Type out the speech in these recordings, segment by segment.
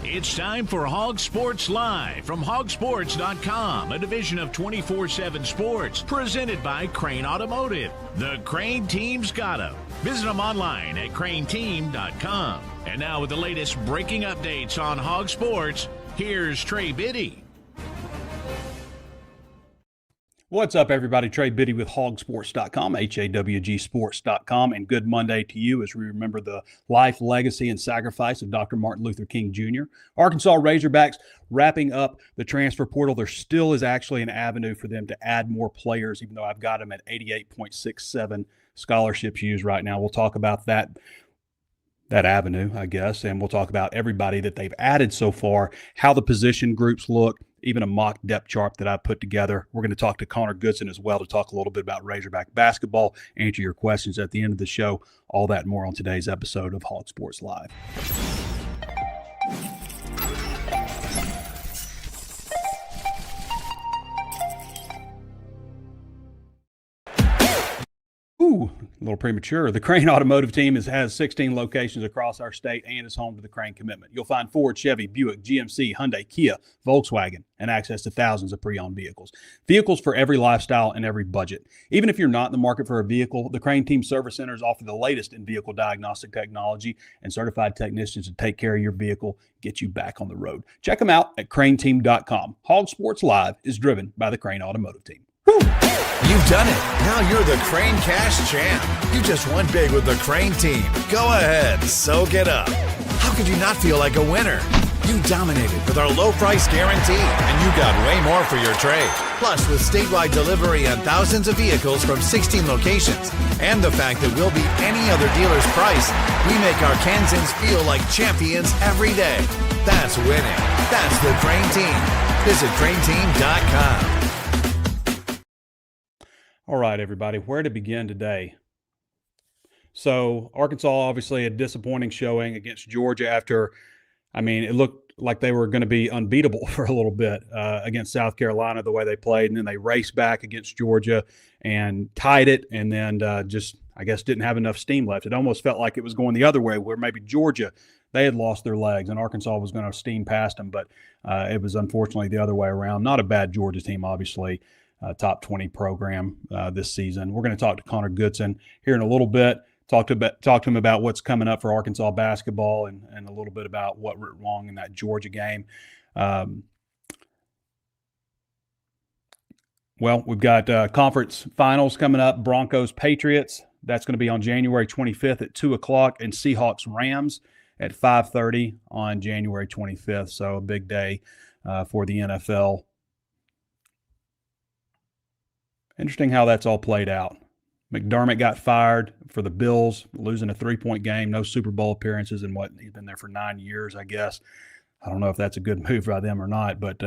It's time for HawgSports Live from HawgSports.com, a division of 24/7 Sports, presented by Crain Automotive. The Crain Team's got 'em. Visit them online at CrainTeam.com. And now with the latest breaking updates on HawgSports, here's Trey Biddy. What's up, everybody? Trey Biddy with HawgSports.com, HAWGsports.com, and good Monday to you as we remember the life, legacy, and sacrifice of Dr. Martin Luther King Jr. Arkansas Razorbacks wrapping up the transfer portal. There still is actually an avenue for them to add more players, even though I've got them at 88.67 scholarships used right now. We'll talk about that avenue, I guess, and we'll talk about everybody that they've added so far, how the position groups look, even a mock depth chart that I put together. We're going to talk to Goodson as well to talk a little bit about Razorback basketball, answer your questions at the end of the show. All that and more on today's episode of Hog Sports Live. Ooh, a little premature. The Crain Automotive Team has 16 locations across our state and is home to the Crain commitment. You'll find Ford, Chevy, Buick, GMC, Hyundai, Kia, Volkswagen, and access to thousands of pre-owned vehicles. Vehicles for every lifestyle and every budget. Even if you're not in the market for a vehicle, the Crain Team Service Centers offer the latest in vehicle diagnostic technology and certified technicians to take care of your vehicle, get you back on the road. Check them out at CrainTeam.com. Hog Sports Live is driven by the Crain Automotive Team. Woo! You've done it. Now you're the Crain Cash Champ. You just won big with the Crain Team. Go ahead, soak it up. How could you not feel like a winner? You dominated with our low price guarantee, and you got way more for your trade. Plus, with statewide delivery on thousands of vehicles from 16 locations, and the fact that we'll beat any other dealer's price, we make our Kansans feel like champions every day. That's winning. That's the Crain Team. Visit CrainTeam.com. All right, everybody, where to begin today? So Arkansas, obviously a disappointing showing against Georgia after, it looked like they were going to be unbeatable for a little bit against South Carolina, the way they played. And then they raced back against Georgia and tied it, and then didn't have enough steam left. It almost felt like it was going the other way, where maybe Georgia, they had lost their legs and Arkansas was going to steam past them. But it was unfortunately the other way around. Not a bad Georgia team, obviously. Top 20 program this season. We're going to talk to Goodson here in a little bit, talk to him about what's coming up for Arkansas basketball and a little bit about what went wrong in that Georgia game. We've got conference finals coming up, Broncos-Patriots. That's going to be on January 25th at 2 o'clock, and Seahawks-Rams at 5:30 on January 25th. So a big day for the NFL. Interesting how that's all played out. McDermott got fired for the Bills, losing a 3-point game, no Super Bowl appearances, and he's been there for 9 years, I guess. I don't know if that's a good move by them or not, but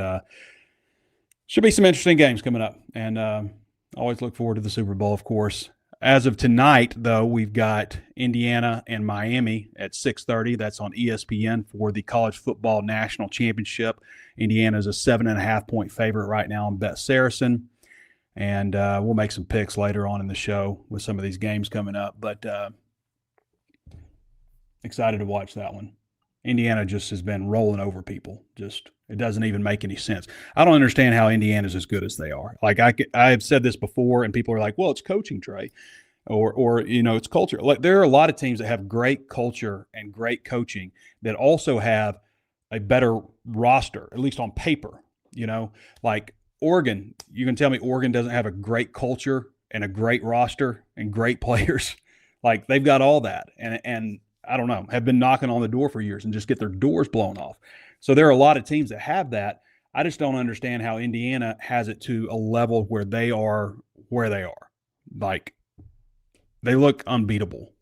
should be some interesting games coming up. And always look forward to the Super Bowl, of course. As of tonight, though, we've got Indiana and Miami at 6:30. That's on ESPN for the College Football National Championship. Indiana is a 7.5-point favorite right now on Bet Saracen. And we'll make some picks later on in the show with some of these games coming up. But excited to watch that one. Indiana just has been rolling over people. It doesn't even make any sense. I don't understand how Indiana's as good as they are. Like I have said this before, and people are like, "Well, it's coaching, Trey," or it's culture. Like there are a lot of teams that have great culture and great coaching that also have a better roster, at least on paper. Like Oregon, you can tell me Oregon doesn't have a great culture and a great roster and great players. Like they've got all that. And I don't know, have been knocking on the door for years and just get their doors blown off. So there are a lot of teams that have that. I just don't understand how Indiana has it to a level where they are where they are. Like they look unbeatable.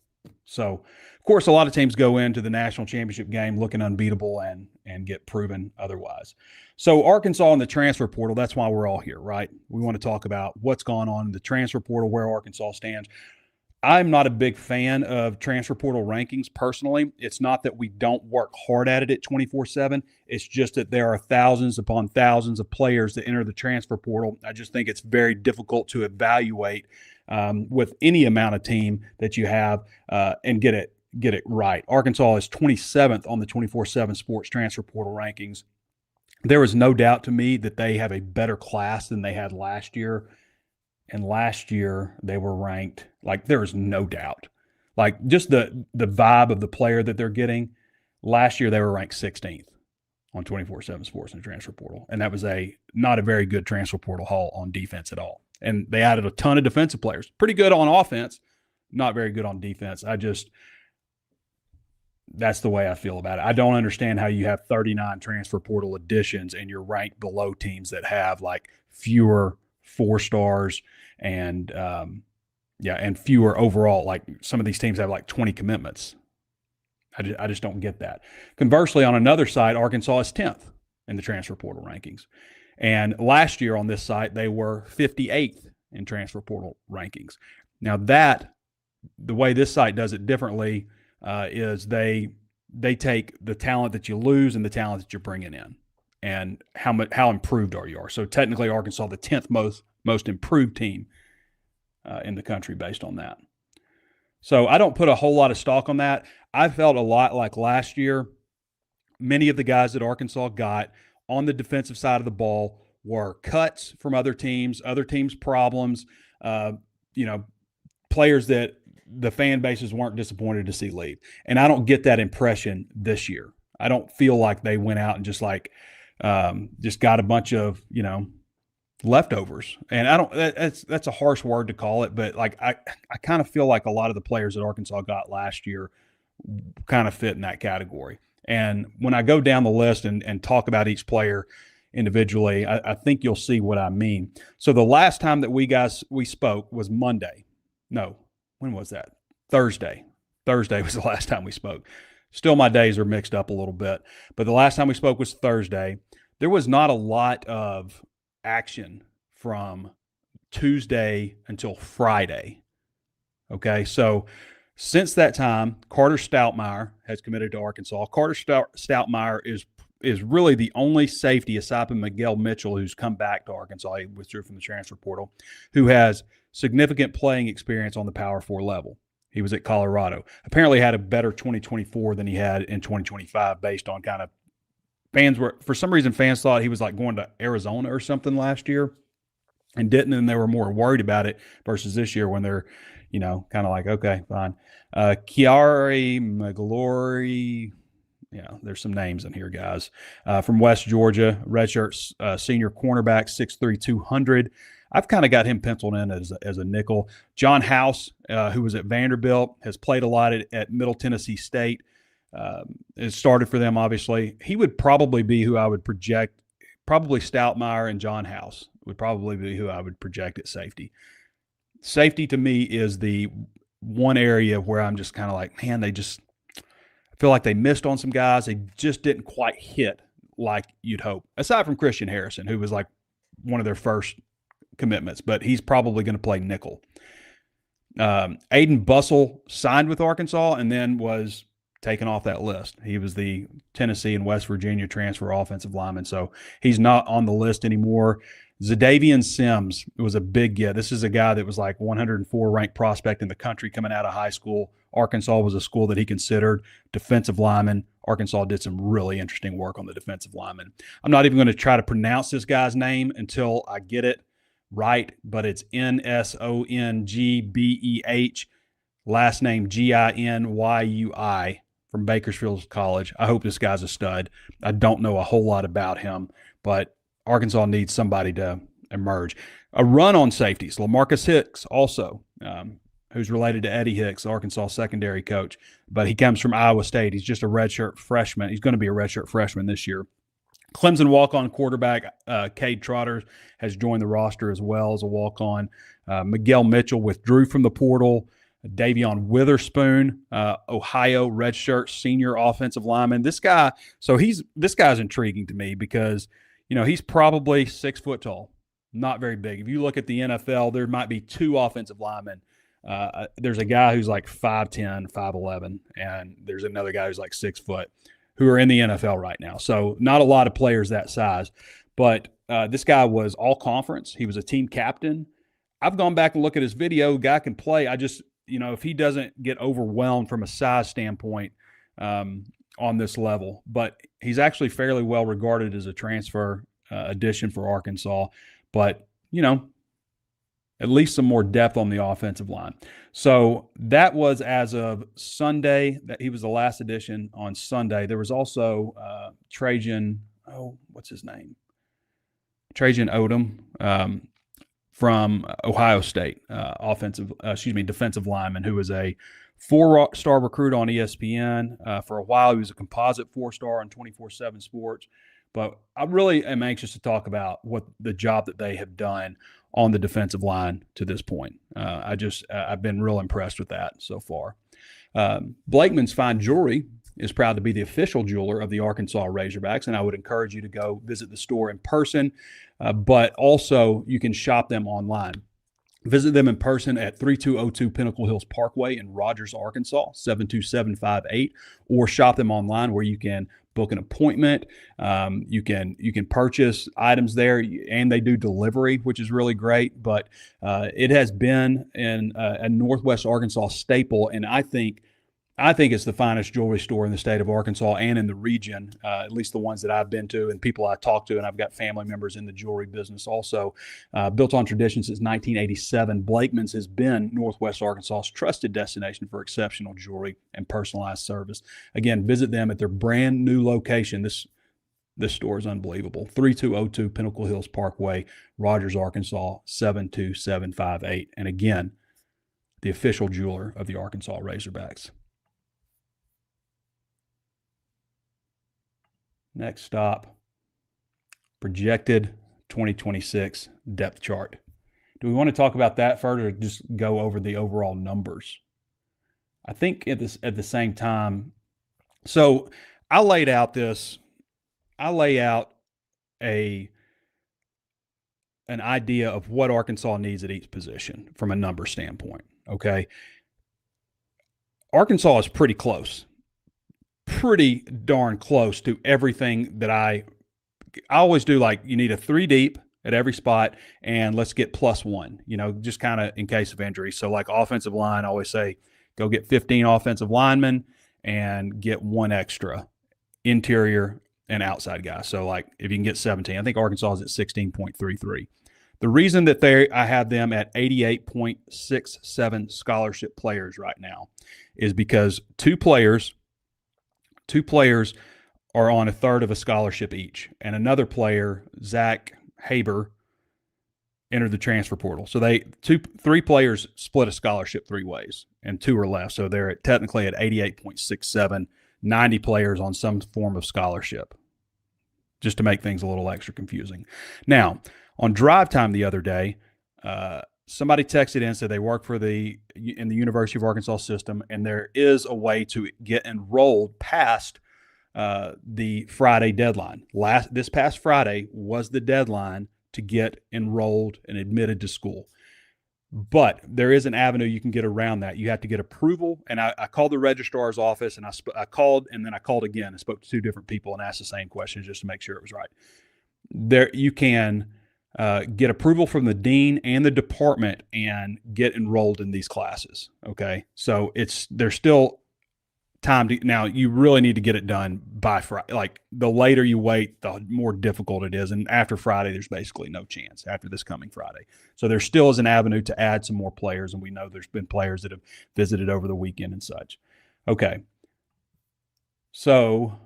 So, of course, a lot of teams go into the national championship game looking unbeatable and get proven otherwise. So Arkansas in the transfer portal, that's why we're all here, right? We want to talk about what's gone on in the transfer portal, where Arkansas stands. I'm not a big fan of transfer portal rankings personally. It's not that we don't work hard at it at 24/7. It's just that there are thousands upon thousands of players that enter the transfer portal. I just think it's very difficult to evaluate with any amount of team that you have and get it get it right. Arkansas is 27th on the 24/7 Sports Transfer Portal rankings. There is no doubt to me that they have a better class than they had last year. And last year they were ranked, like, there is no doubt. Like, just the vibe of the player that they're getting. Last year they were ranked 16th on 24/7 Sports and Transfer Portal. And that was not a very good transfer portal haul on defense at all. And they added a ton of defensive players. Pretty good on offense, not very good on defense. That's the way I feel about it. I don't understand how you have 39 transfer portal additions and you're ranked below teams that have like fewer 4-stars and fewer overall. Like, some of these teams have like 20 commitments. I just don't get that. Conversely, on another side, Arkansas is 10th in the transfer portal rankings. And last year on this site, they were 58th in transfer portal rankings. Now, the way this site does it differently is they take the talent that you lose and the talent that you're bringing in, and how improved you are. So technically, Arkansas, the 10th most improved team in the country based on that. So I don't put a whole lot of stock on that. I felt a lot like last year, many of the guys that Arkansas got on the defensive side of the ball were cuts from other teams' problems, players that the fan bases weren't disappointed to see leave. And I don't get that impression this year. I don't feel like they went out and just got a bunch of, leftovers. And that's a harsh word to call it, but like, I kind of feel like a lot of the players that Arkansas got last year kind of fit in that category. And when I go down the list and talk about each player individually, I think you'll see what I mean. So the last time that we spoke was Monday. No, when was that? Thursday. Thursday was the last time we spoke. Still, my days are mixed up a little bit, but the last time we spoke was Thursday. There was not a lot of action from Tuesday until Friday. Okay, so since that time, Carter Stoutmire has committed to Arkansas. Carter Stoutmire is really the only safety, aside from Miguel Mitchell, who's come back to Arkansas. He withdrew from the transfer portal, who has significant playing experience on the Power 4 level. He was at Colorado. Apparently had a better 2024 than he had in 2025 based on kind of for some reason fans thought he was like going to Arizona or something last year and didn't, and they were more worried about it versus this year when they're, kind of like, okay, fine. Chiari Maglori, there's some names in here, guys. From West Georgia, redshirt senior cornerback, 6'3", 200. I've kind of got him penciled in as a nickel. John House, who was at Vanderbilt, has played a lot at Middle Tennessee State. It started for them, obviously. He would probably be who I would project. Probably Stoutmire and John House would probably be who I would project at safety. Safety to me is the one area where I'm just kind of like, man, I feel like they missed on some guys. They just didn't quite hit like you'd hope. Aside from Christian Harrison, who was like one of their first commitments, but he's probably going to play nickel. Aiden Bussell signed with Arkansas and then was taken off that list. He was the Tennessee and West Virginia transfer offensive lineman, so he's not on the list anymore. Zadavian Sims was a big get. This is a guy that was like 104 ranked prospect in the country coming out of high school. Arkansas was a school that he considered. Defensive lineman. Arkansas did some really interesting work on the defensive lineman. I'm not even going to try to pronounce this guy's name until I get it right, but it's Nsongbeh, last name Ginyui, from Bakersfield College. I hope this guy's a stud. I don't know a whole lot about him, but Arkansas needs somebody to emerge. A run on safeties. LaMarcus Hicks also, who's related to Eddie Hicks, Arkansas secondary coach, but he comes from Iowa State. He's just a redshirt freshman. He's going to be a redshirt freshman this year. Clemson walk-on quarterback Cade Trotter has joined the roster as well as a walk-on. Miguel Mitchell withdrew from the portal. Davion Witherspoon, Ohio redshirt senior offensive lineman. This guy's intriguing to me because, he's probably 6 foot tall, not very big. If you look at the NFL, there might be 2 offensive linemen. There's a guy who's like 5'10", 5'11", and there's another guy who's like 6 foot who are in the NFL right now. So not a lot of players that size, but this guy was all conference. He was a team captain. I've gone back and looked at his video. Guy can play. if he doesn't get overwhelmed from a size standpoint on this level. But he's actually fairly well regarded as a transfer addition for Arkansas. But, at least some more depth on the offensive line. So that was as of Sunday. That he was the last addition on Sunday. There was also Trajan, what's his name? Trajan Odom from Ohio State, defensive lineman, who was a 4-star recruit on ESPN. For a while, he was a composite 4-star on 24/7 Sports. But I really am anxious to talk about what the job that they have done on the defensive line to this point. I've been real impressed with that so far. Blakeman's Fine Jewelry is proud to be the official jeweler of the Arkansas Razorbacks, and I would encourage you to go visit the store in person, but also you can shop them online. Visit them in person at 3202 Pinnacle Hills Parkway in Rogers, Arkansas, 72758, or shop them online where you can book an appointment. You can purchase items there, and they do delivery, which is really great. But it has been a Northwest Arkansas staple, and I think it's the finest jewelry store in the state of Arkansas and in the region, at least the ones that I've been to and people I talk to, and I've got family members in the jewelry business also. Built on tradition since 1987, Blakeman's has been Northwest Arkansas's trusted destination for exceptional jewelry and personalized service. Again, visit them at their brand new location. This store is unbelievable. 3202 Pinnacle Hills Parkway, Rogers, Arkansas, 72758. And again, the official jeweler of the Arkansas Razorbacks. Next stop, projected 2026 depth chart. Do we want to talk about that further or just go over the overall numbers? I think at the same time, so I lay out an idea of what Arkansas needs at each position from a number standpoint, okay? Arkansas is pretty darn close to everything that I always do. Like, you need a 3 deep at every spot, and let's get +1, just kind of in case of injury. So like offensive line, I always say, go get 15 offensive linemen and get 1 extra interior and outside guy. So like if you can get 17, I think Arkansas is at 16.33. The reason that I have them at 88.67 scholarship players right now is because two players are on a third of a scholarship each, and another player, Zach Haber, entered the transfer portal. So 3 players split a scholarship 3 ways, and 2 are left. So they're technically at 88.67, 90 players on some form of scholarship, just to make things a little extra confusing. Now, on drive time the other day, somebody texted in and said they work in the University of Arkansas system, and there is a way to get enrolled past the Friday deadline. This past Friday was the deadline to get enrolled and admitted to school. But there is an avenue you can get around that. You have to get approval, and I called the registrar's office, and I called, and then I called again and spoke to 2 different people and asked the same questions just to make sure it was right. There you can get approval from the dean and the department and get enrolled in these classes. Okay. So there's still time to, now you really need to get it done by Friday. Like, the later you wait, the more difficult it is. And after Friday, there's basically no chance after this coming Friday. So there still is an avenue to add some more players. And we know there's been players that have visited over the weekend and such. Okay. So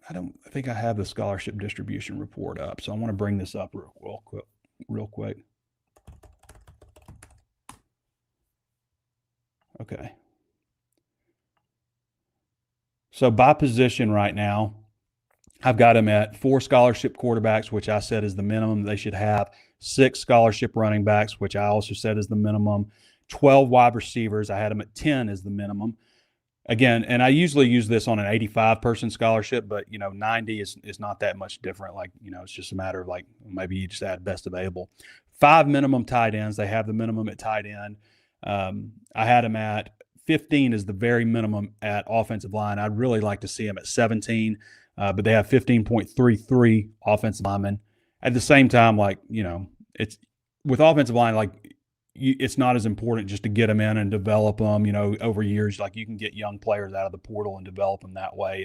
I don't think I have the scholarship distribution report up, so I want to bring this up real quick. Okay. So by position right now, I've got them at 4 scholarship quarterbacks, which I said is the minimum they should have, 6 scholarship running backs, which I also said is the minimum, 12 wide receivers. I had them at 10 as the minimum. Again, and I usually use this on an 85-person scholarship, but, 90 is not that much different. Like, it's just a matter of, like, maybe you just add best available. 5 minimum tight ends. They have the minimum at tight end. I had them at 15 is the very minimum at offensive line. I'd really like to see them at 17, but they have 15.33 offensive linemen. At the same time, like, it's with offensive line, like, it's not as important just to get them in and develop them, over years. Like you can get young players out of the portal and develop them that way.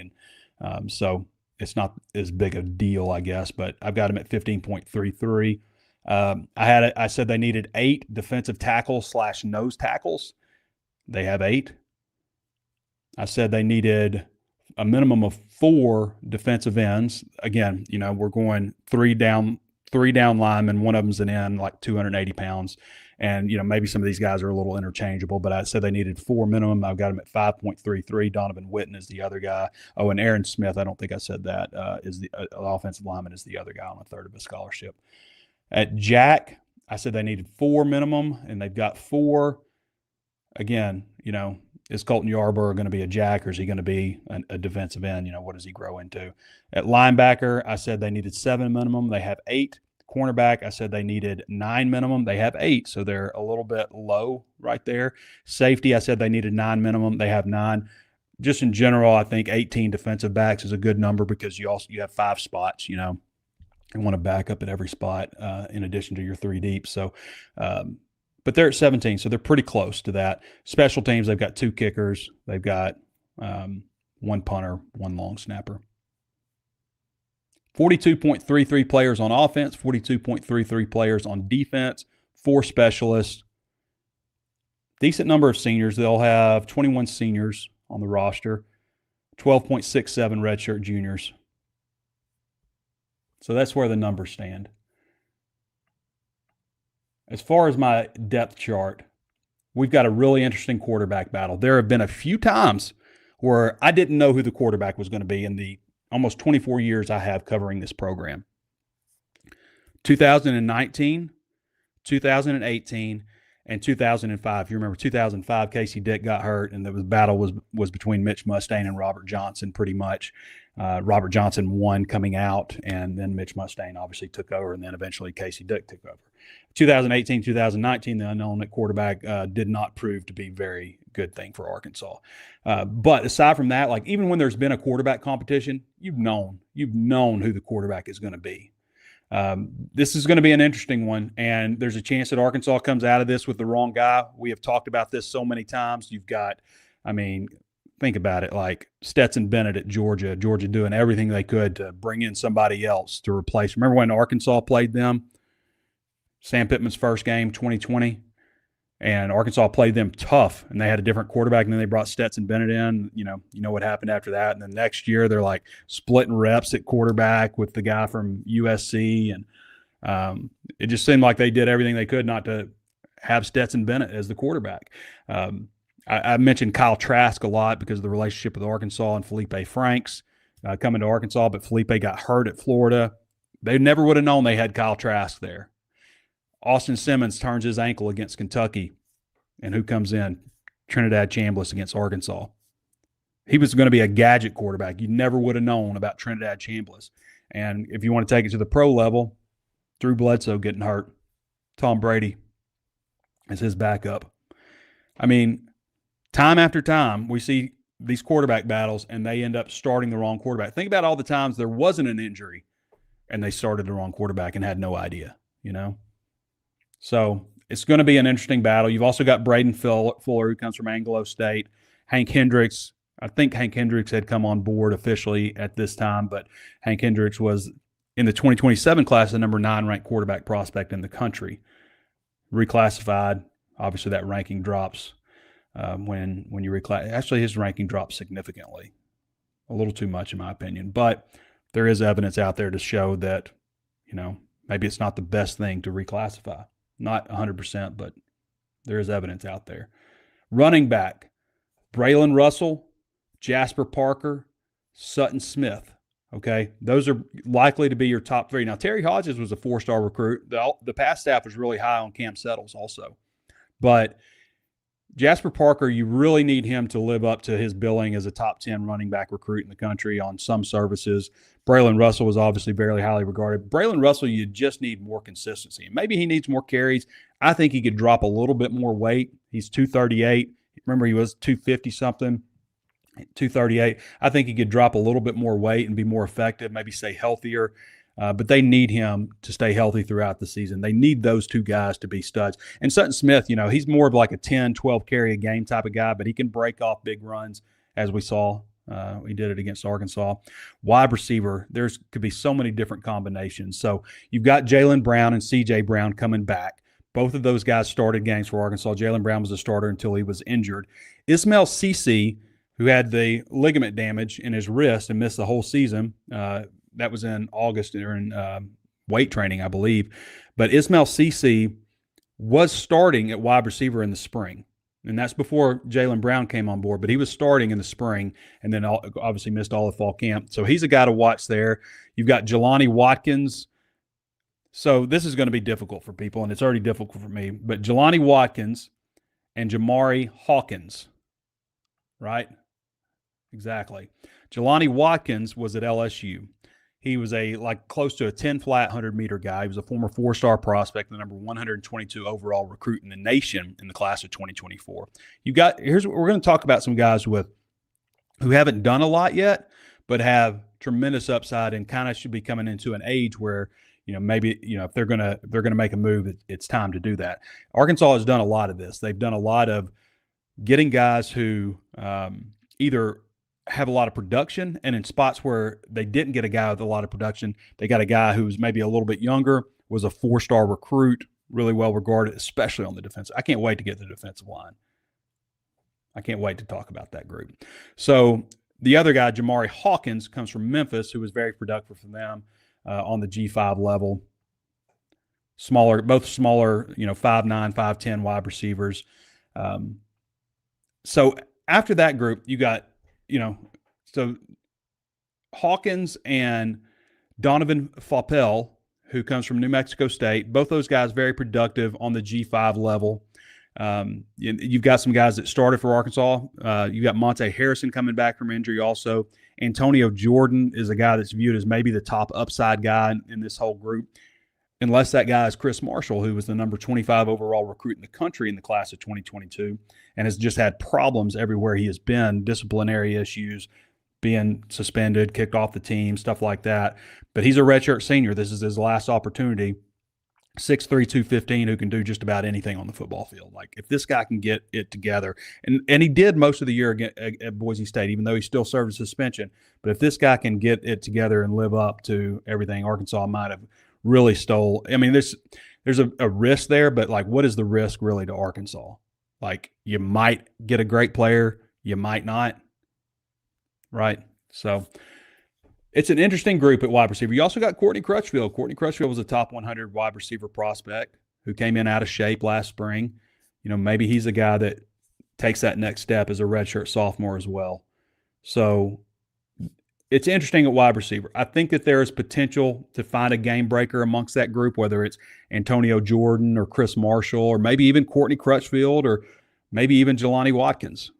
And so it's not as big a deal, I guess, but I've got them at 15.33. I said they needed 8 defensive tackles / nose tackles. They have 8. I said they needed a minimum of 4 defensive ends. Again, we're going 3 down linemen. One of them's an end, like 280 pounds. And, maybe some of these guys are a little interchangeable, but I said they needed 4 minimum. I've got them at 5.33. Donovan Witten is the other guy. Oh, and Aaron Smith, I don't think I said that, is the offensive lineman is the other guy on a third of a scholarship. At Jack, I said they needed 4 minimum, and they've got 4. Again, is Colton Yarborough going to be a Jack, or is he going to be a defensive end? What does he grow into? At linebacker, I said they needed 7 minimum. They have 8. Cornerback, I said they needed 9 minimum. They have 8, so they're a little bit low right there. Safety, I said they needed 9 minimum. They have 9. Just in general, I think 18 defensive backs is a good number because you have 5 spots, You want to back up at every spot in addition to your 3 deep. So, but they're at 17, so they're pretty close to that. Special teams, they've got 2 kickers. They've got 1 punter, 1 long snapper. 42.33 players on offense, 42.33 players on defense, 4 specialists. Decent number of seniors. They'll have 21 seniors on the roster, 12.67 redshirt juniors. So that's where the numbers stand. As far as my depth chart, we've got a really interesting quarterback battle. There have been a few times where I didn't know who the quarterback was going to be in the almost 24 years I have covering this program. 2019, 2018, and 2005. You remember 2005, Casey Dick got hurt, and the battle was between Mitch Mustang and Robert Johnson pretty much. Robert Johnson won coming out, and then Mitch Mustang obviously took over, and then eventually Casey Dick took over. 2018, 2019, the unknown at quarterback did not prove to be very good thing for Arkansas. But aside from that, like even when there's been a quarterback competition, you've known who the quarterback is going to be. This is going to be an interesting one, and there's a chance that Arkansas comes out of this with the wrong guy. We have talked about this so many times. You've got, think about it, like Stetson Bennett at Georgia doing everything they could to bring in somebody else to replace. Remember when Arkansas played them? Sam Pittman's first game, 2020, and Arkansas played them tough, and they had a different quarterback, and then they brought Stetson Bennett in. You know what happened after that. And then next year they're like splitting reps at quarterback with the guy from USC, and it just seemed like they did everything they could not to have Stetson Bennett as the quarterback. I mentioned Kyle Trask a lot because of the relationship with Arkansas and Felipe Franks coming to Arkansas, but Felipe got hurt at Florida. They never would have known they had Kyle Trask there. Austin Simmons turns his ankle against Kentucky, and who comes in? Trinidad Chambliss against Arkansas. He was going to be a gadget quarterback. You never would have known about Trinidad Chambliss. And if you want to take it to the pro level, Drew Bledsoe getting hurt. Tom Brady is his backup. Time after time, we see these quarterback battles, and they end up starting the wrong quarterback. Think about all the times there wasn't an injury, and they started the wrong quarterback and had no idea, So it's going to be an interesting battle. You've also got Braden Fuller, who comes from Anglo State. Hank Hendricks. I think Hank Hendricks had come on board officially at this time, but Hank Hendricks was in the 2027 class the number 9 ranked quarterback prospect in the country. Reclassified. Obviously, that ranking drops when you reclass. Actually, his ranking drops significantly. A little too much, in my opinion. But there is evidence out there to show that, maybe it's not the best thing to reclassify. Not 100%, but there is evidence out there. Running back, Braylon Russell, Jasper Parker, Sutton Smith. Okay, those are likely to be your top 3. Now, Terry Hodges was a 4-star recruit. The past staff was really high on Cam Settles also. But Jasper Parker, you really need him to live up to his billing as a top 10 running back recruit in the country on some services. Braylon Russell was obviously very highly regarded. Braylon Russell, you just need more consistency. Maybe he needs more carries. I think he could drop a little bit more weight. He's 238. Remember, he was 250-something, 238. I think he could drop a little bit more weight and be more effective, maybe stay healthier. But they need him to stay healthy throughout the season. They need those two guys to be studs. And Sutton Smith, he's more of like a 10, 12 carry a game type of guy, but he can break off big runs, as we saw. He did it against Arkansas. Wide receiver, could be so many different combinations. So you've got Jaylen Brown and C.J. Brown coming back. Both of those guys started games for Arkansas. Jaylen Brown was a starter until he was injured. Ismail Cisse, who had the ligament damage in his wrist and missed the whole season, that was in August during weight training, I believe. But Ismail Cisse was starting at wide receiver in the spring. And that's before Jaylen Brown came on board. But he was starting in the spring and then obviously missed all of fall camp. So he's a guy to watch there. You've got Jelani Watkins. So this is going to be difficult for people, and it's already difficult for me. But Jelani Watkins and Jamari Hawkins, right? Exactly. Jelani Watkins was at LSU. He was close to a 10-flat 100-meter guy. He was a former 4-star prospect, the number 122 overall recruit in the nation in the class of 2024. Here's what we're going to talk about: some guys who haven't done a lot yet, but have tremendous upside and kind of should be coming into an age where maybe if they're gonna make a move, it's time to do that. Arkansas has done a lot of this. They've done a lot of getting guys who either have a lot of production, and in spots where they didn't get a guy with a lot of production, they got a guy who's maybe a little bit younger, was a 4-star recruit, really well regarded, especially on the defense. I can't wait to get to the defensive line. I can't wait to talk about that group. So the other guy, Jamari Hawkins, comes from Memphis, who was very productive for them on the G5 level. Both smaller, 5'9", 5'10" wide receivers. So after that group, you got so Hawkins and Donovan Faupel, who comes from New Mexico State, both those guys very productive on the G5 level. You've got some guys that started for Arkansas. You've got Monte Harrison coming back from injury also. Antonio Jordan is a guy that's viewed as maybe the top upside guy in this whole group, unless that guy is Chris Marshall, who was the number 25 overall recruit in the country in the class of 2022 and has just had problems everywhere he has been, disciplinary issues, being suspended, kicked off the team, stuff like that. But he's a redshirt senior. This is his last opportunity. 6'3", 215, who can do just about anything on the football field. Like, if this guy can get it together, and he did most of the year at Boise State, even though he still served a suspension. But if this guy can get it together and live up to everything Arkansas might have really stole. I mean, there's a risk there, but what is the risk really to Arkansas? You might get a great player, you might not, right? So it's an interesting group at wide receiver. You also got Courtney Crutchfield. Courtney Crutchfield was a top 100 wide receiver prospect who came in out of shape last spring. Maybe he's a guy that takes that next step as a redshirt sophomore as well. So it's interesting at wide receiver. I think that there is potential to find a game breaker amongst that group, whether it's Antonio Jordan or Chris Marshall or maybe even Courtney Crutchfield or maybe even Jelani Watkins,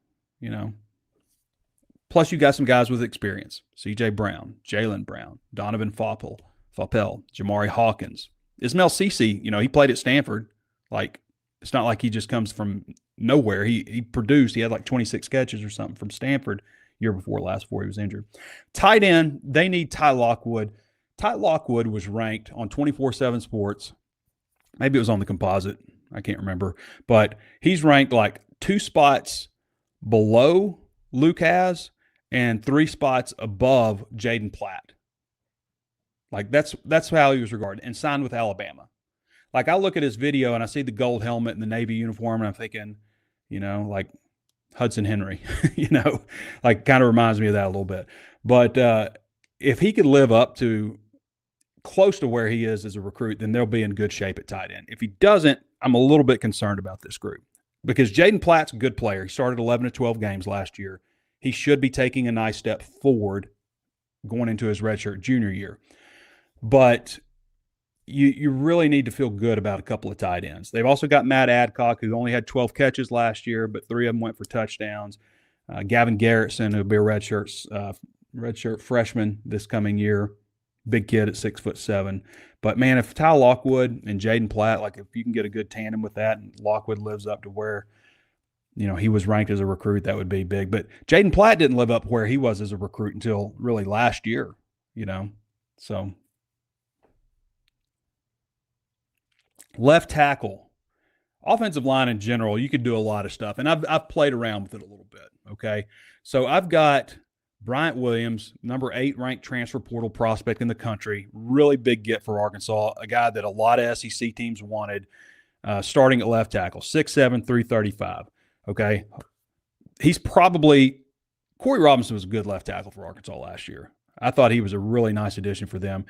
Plus, you got some guys with experience: C.J. Brown, Jaylen Brown, Donovan Faupel, Jamari Hawkins, Ismail Cisse. He played at Stanford. It's not like he just comes from nowhere. He produced. He had 26 catches or something from Stanford year before he was injured. Tight end, they need Ty Lockwood. Ty Lockwood was ranked on 24/7 Sports. Maybe it was on the composite. I can't remember. But he's ranked 2 spots below Luke Has and 3 spots above Jaden Platt. That's how he was regarded, and signed with Alabama. I look at his video and I see the gold helmet and the Navy uniform, and I'm thinking, Hudson Henry, kind of reminds me of that a little bit. But if he could live up to close to where he is as a recruit, then they'll be in good shape at tight end. If he doesn't, I'm a little bit concerned about this group because Jaden Platt's a good player. He started 11 to 12 games last year. He should be taking a nice step forward going into his redshirt junior year. But you really need to feel good about a couple of tight ends. They've also got Matt Adcock, who only had 12 catches last year, but 3 of them went for touchdowns. Gavin Garrettson, who'll be a redshirt freshman this coming year. Big kid at 6'7". But, man, if Ty Lockwood and Jaden Platt, if you can get a good tandem with that and Lockwood lives up to where, he was ranked as a recruit, that would be big. But Jaden Platt didn't live up where he was as a recruit until really last year, So Left tackle, offensive line in general, you could do a lot of stuff. And I've played around with it a little bit, okay? So I've got Bryant Williams, number 8 ranked transfer portal prospect in the country, really big get for Arkansas, a guy that a lot of SEC teams wanted, starting at left tackle, 6'7", 335, okay? He's probably – Corey Robinson was a good left tackle for Arkansas last year. I thought he was a really nice addition for them.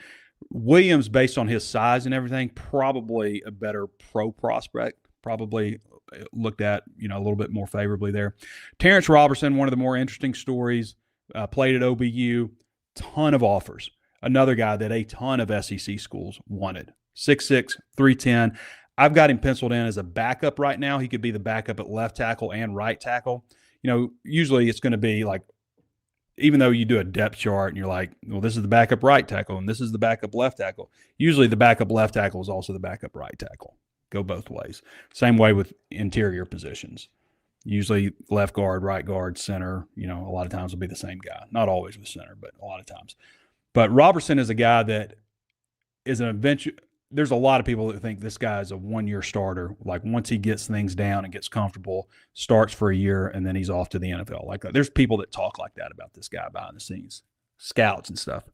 Williams, based on his size and everything, probably a better pro prospect, probably looked at, a little bit more favorably there. Terrence Robertson, one of the more interesting stories, played at OBU, ton of offers. Another guy that a ton of SEC schools wanted. 6'6", 310. I've got him penciled in as a backup right now. He could be the backup at left tackle and right tackle. Usually it's going to be like, even though you do a depth chart and you're like, well, this is the backup right tackle and this is the backup left tackle. Usually the backup left tackle is also the backup right tackle. Go both ways. Same way with interior positions. Usually left guard, right guard, center, a lot of times will be the same guy. Not always with center, but a lot of times. But Robertson is a guy that is an adventure. There's a lot of people that think this guy is a one-year starter. Like once he gets things down and gets comfortable, starts for a year, and then he's off to the NFL. Like there's people that talk like that about this guy behind the scenes, scouts and stuff.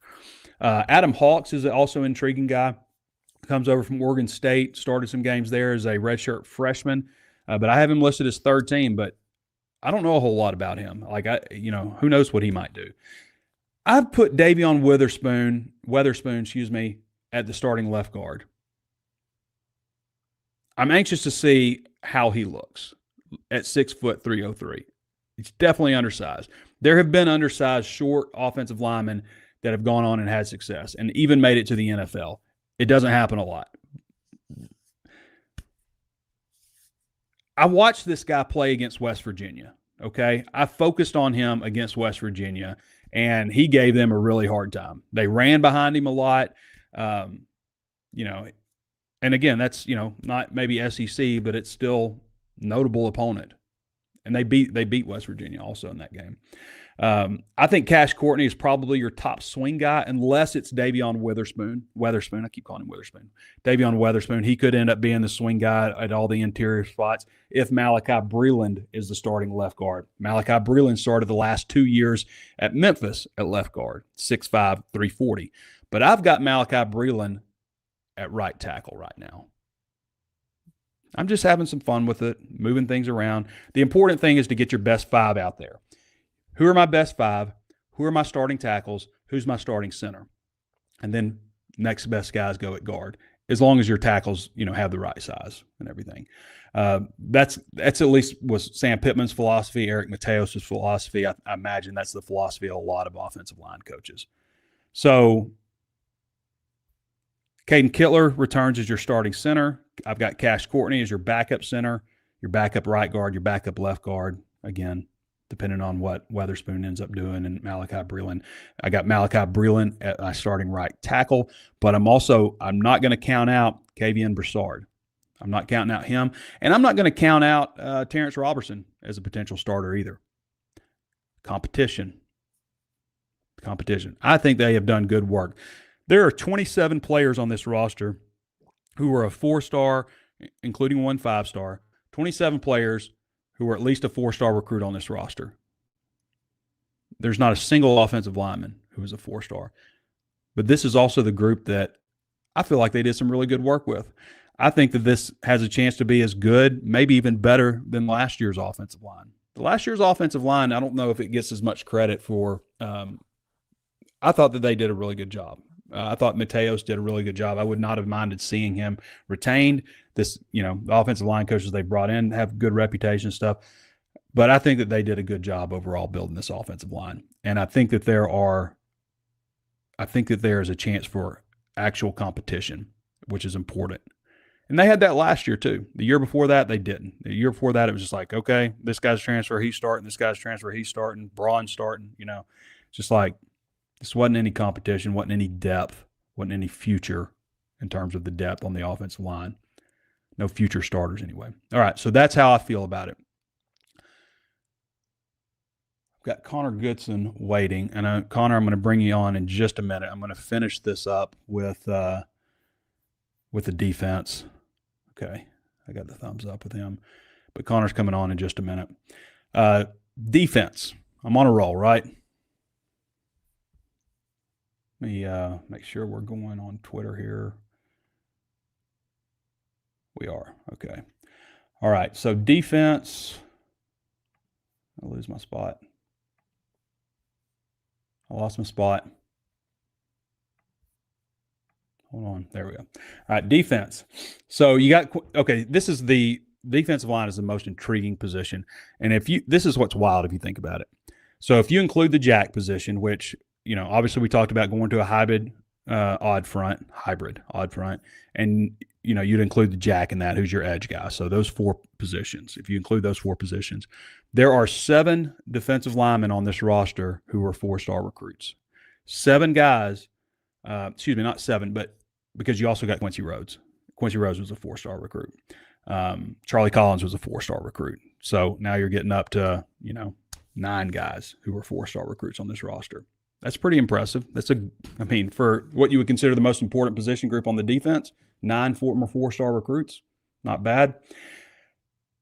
Adam Hawks is also an intriguing guy. Comes over from Oregon State, started some games there as a redshirt freshman. But I have him listed as third team, but I don't know a whole lot about him. Like who knows what he might do. I've put Davion Witherspoon, at the starting left guard. I'm anxious to see how he looks at 6 foot 303. He's definitely undersized. There have been undersized, short offensive linemen that have gone on and had success and even made it to the NFL. It doesn't happen a lot. I watched this guy play against West Virginia, okay? I focused on him against West Virginia, and he gave them a really hard time. They ran behind him a lot. And again, that's, not maybe SEC, but it's still notable opponent. And they beat West Virginia also in that game. I think Cash Courtney is probably your top swing guy, unless it's Davion Witherspoon. I keep calling him Witherspoon. Davion Witherspoon. He could end up being the swing guy at all the interior spots if Malachi Breland is the starting left guard. Malachi Breland started the last 2 years at Memphis at left guard, 6'5", 340. But I've got Malachi Breland at right tackle right now. I'm just having some fun with it, moving things around. The important thing is to get your best 5 out there. Who are my best 5? Who are my starting tackles? Who's my starting center? And then next best guys go at guard, as long as your tackles, have the right size and everything. That's at least was Sam Pittman's philosophy, Eric Mateos' philosophy. I imagine that's the philosophy of a lot of offensive line coaches. So Caden Kittler returns as your starting center. I've got Cash Courtney as your backup center, your backup right guard, your backup left guard. Again, depending on what Witherspoon ends up doing, and Malachi Breland. I got Malachi Breland at my starting right tackle, but I'm not going to count out Kavian Broussard. I'm not counting out him, and I'm not going to count out Terrence Robertson as a potential starter either. Competition. I think they have done good work. There are 27 players on this roster who are a 4-star, including 1 5-star, 27 players who are at least a 4-star recruit on this roster. There's not a single offensive lineman who is a 4-star. But this is also the group that I feel like they did some really good work with. I think that this has a chance to be as good, maybe even better than last year's offensive line. The last year's offensive line, I don't know if it gets as much credit for. I thought that they did a really good job. I thought Mateos did a really good job. I would not have minded seeing him retained. The offensive line coaches they brought in have good reputation and stuff. But I think that they did a good job overall building this offensive line. And I think that there is a chance for actual competition, which is important. And they had that last year too. The year before that, they didn't. The year before that, it was just like, okay, this guy's transfer, he's starting. This guy's transfer, he's starting. Braun's starting. Just like, this wasn't any competition, wasn't any depth, wasn't any future in terms of the depth on the offensive line. No future starters anyway. All right, so that's how I feel about it. I've got Connor Goodson waiting, and Connor, I'm going to bring you on in just a minute. I'm going to finish this up with the defense. Okay. I got the thumbs up with him. But Connor's coming on in just a minute. Defense. I'm on a roll, right? Let me make sure we're going on Twitter here. We are. Okay. All right. So defense. I'll lose my spot. I lost my spot. Hold on. There we go. All right. Defense. So you got, okay, this is the defensive line is the most intriguing position. And this is what's wild if you think about it. So if you include the jack position, which, obviously we talked about going to a hybrid odd front, and, you'd include the jack in that, who's your edge guy. So those 4 positions, if you include those 4 positions, there are 7 defensive linemen on this roster who are 4-star recruits. 7 guys, not 7, but because you also got Quincy Rhodes. Quincy Rhodes was a 4-star recruit. Charlie Collins was a 4-star recruit. So now you're getting up to, 9 guys who were 4-star recruits on this roster. That's pretty impressive. For what you would consider the most important position group on the defense, 9 former 4-star recruits, not bad.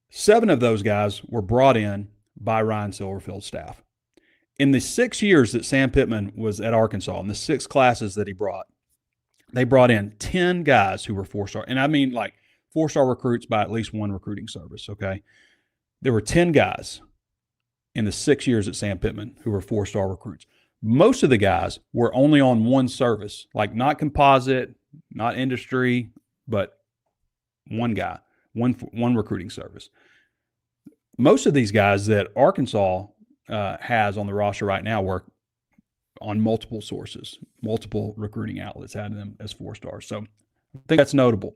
7 of those guys were brought in by Ryan Silverfield's staff. In the 6 years that Sam Pittman was at Arkansas, in the 6 classes that they brought in 10 guys who were 4-star. And I mean 4-star recruits by at least one recruiting service, okay? There were 10 guys in the 6 years at Sam Pittman who were 4-star recruits. Most of the guys were only on one service, not composite, not industry, but one guy, one recruiting service. Most of these guys that Arkansas has on the roster right now work on multiple sources, multiple recruiting outlets had them as 4-stars. So I think that's notable.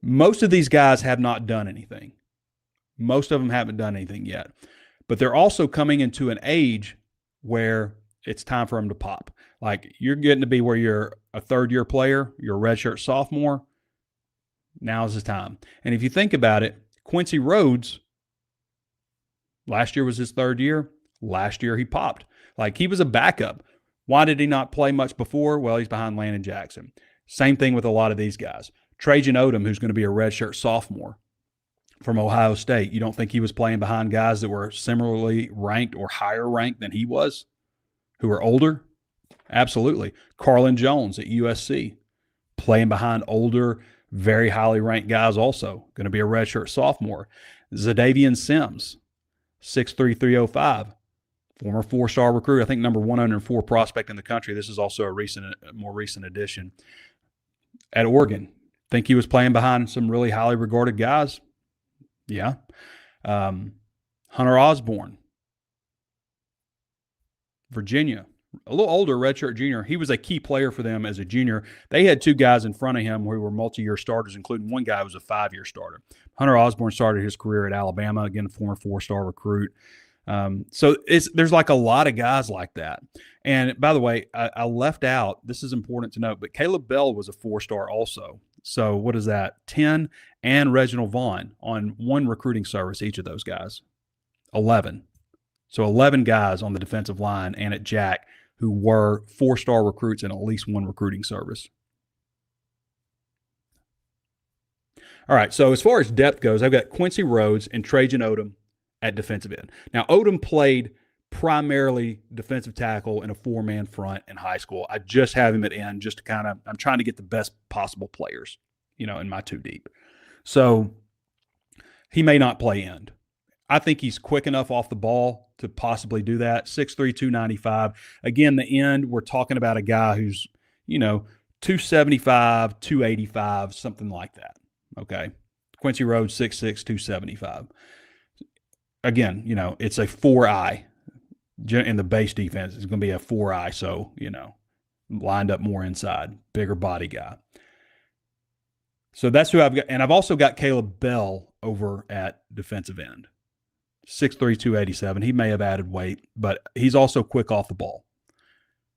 Most of these guys have not done anything. Most of them haven't done anything yet. But they're also coming into an age where it's time for them to pop. You're getting to be where you're a third-year player, you're a redshirt sophomore. Now's the time. And if you think about it, Quincy Rhodes, last year was his 3rd year. Last year he popped. He was a backup. Why did he not play much before? Well, he's behind Landon Jackson. Same thing with a lot of these guys. Trajan Odom, who's going to be a redshirt sophomore from Ohio State. You don't think he was playing behind guys that were similarly ranked or higher ranked than he was, who are older? Absolutely. Carlin Jones at USC, playing behind older, very highly ranked guys also. Going to be a redshirt sophomore. Zadavian Sims, 6'3", 305. Former 4-star recruit, I think number 104 prospect in the country. This is also a more recent addition. At Oregon, think he was playing behind some really highly regarded guys? Yeah. Hunter Osborne, Virginia, a little older, redshirt junior. He was a key player for them as a junior. They had 2 guys in front of him who were multi-year starters, including one guy who was a 5-year starter. Hunter Osborne started his career at Alabama, again, a former 4-star recruit. So there's a lot of guys like that. And by the way, I left out, this is important to note, but Caleb Bell was a 4-star also. So what is that? 10 and Reginald Vaughn on one recruiting service, each of those guys. 11. So 11 guys on the defensive line and at Jack who were 4-star recruits in at least one recruiting service. All right, so as far as depth goes, I've got Quincy Rhodes and Trajan Odom at defensive end. Now, Odom played primarily defensive tackle in a 4-man front in high school. I just have him at end just to I'm trying to get the best possible players, in my 2 deep. So he may not play end. I think he's quick enough off the ball to possibly do that. 6'3", 295. Again, the end, we're talking about a guy who's, 275, 285, something like that. Okay. Quincy Rhodes, 6'6", 275. Again, it's a 4-eye. In the base defense, it's going to be a 4-eye, so, lined up more inside, bigger body guy. So that's who I've got. And I've also got Caleb Bell over at defensive end, 6'3", 287. He may have added weight, but he's also quick off the ball,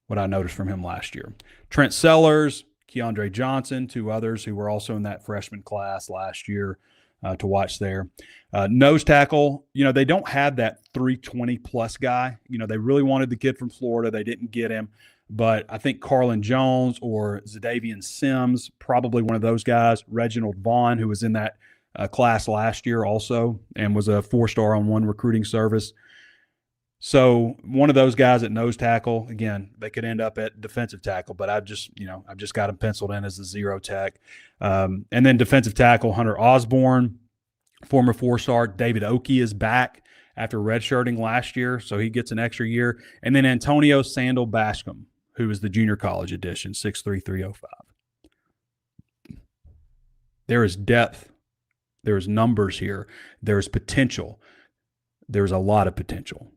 what I noticed from him last year. Trent Sellers, Keandre Johnson, 2 others who were also in that freshman class last year. To watch there. Nose tackle, they don't have that 320-plus guy. They really wanted the kid from Florida. They didn't get him. but I think Carlin Jones or Zadavian Sims, probably one of those guys. Reginald Vaughn, who was in that class last year also and was a 4-star on one recruiting service. So one of those guys at nose tackle, again, they could end up at defensive tackle, but I've just got him penciled in as a 0 tech. And then defensive tackle, Hunter Osborne, former 4-star. David Oki is back after redshirting last year, so he gets an extra year. And then Antonio Sandal Bashcom, who is the junior college edition, 6'3", 305. There is depth. There's numbers here. There's potential. There's a lot of potential.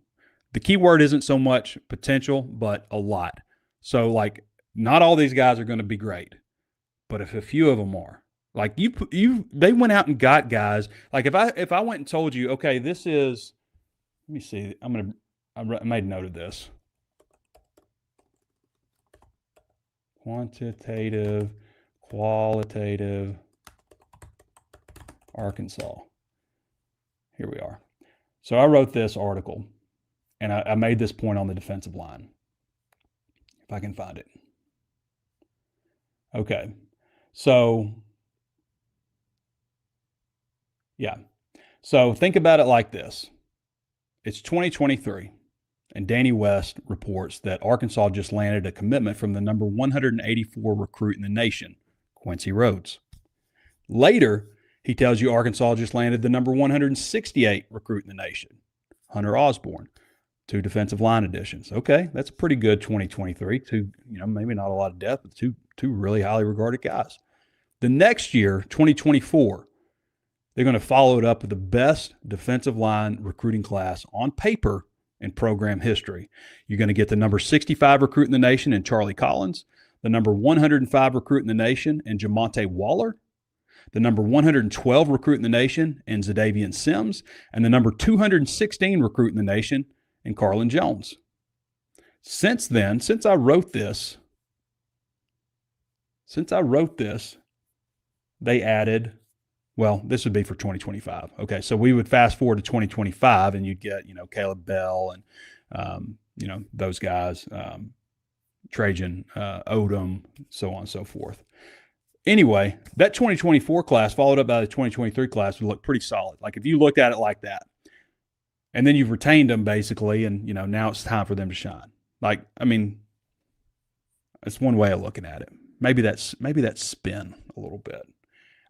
The key word isn't so much potential, but a lot. So, like, not all these guys are going to be great, but if a few of them are, like they went out and got guys. Like if I went and told you, okay, this is, let me see, I made a note of this. Quantitative, qualitative, Arkansas. Here we are. So I wrote this article, and I made this point on the defensive line. If I can find it. Okay. So, yeah. So think about it like this. It's 2023, and Danny West reports that Arkansas just landed a commitment from the number 184 recruit in the nation, Quincy Rhodes. Later, he tells you Arkansas just landed the number 168 recruit in the nation, Hunter Osborne. 2 defensive line additions. Okay, that's a pretty good 2023. 2, maybe not a lot of depth, but two really highly regarded guys. The next year, 2024, they're going to follow it up with the best defensive line recruiting class on paper in program history. You're going to get the number 65 recruit in the nation in Charlie Collins, the number 105 recruit in the nation in Jamonte Waller, the number 112 recruit in the nation in Zadavian Sims, and the number 216 recruit in the nation in Carlin Jones. Since then, since I wrote this, they added, well, this would be for 2025. Okay, so we would fast forward to 2025, and you'd get, Caleb Bell and, those guys, Trajan Odom, so on and so forth. Anyway, that 2024 class followed up by the 2023 class would look pretty solid. Like if you looked at it like that, and then you've retained them basically, and now it's time for them to shine. Like, I mean, it's one way of looking at it. Maybe that's spin a little bit.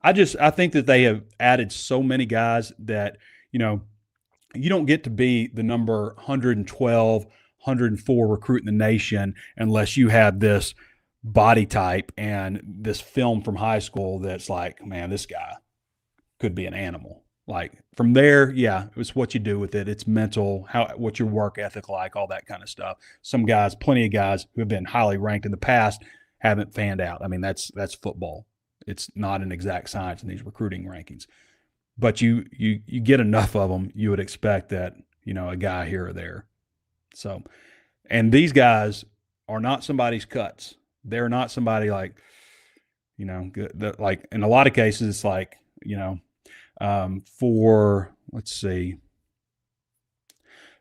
I think that they have added so many guys that, you don't get to be the number 112, 104 recruit in the nation unless you have this body type and this film from high school that's like, man, this guy could be an animal. Like from there, yeah, it's what you do with it. It's mental, what's your work ethic like, all that kind of stuff. Some guys, plenty of guys who have been highly ranked in the past haven't fanned out. I mean, that's football. It's not an exact science in these recruiting rankings. But you get enough of them, you would expect that, a guy here or there. So, and these guys are not somebody's cuts. They're not somebody like, like in a lot of cases, it's like, for, let's see,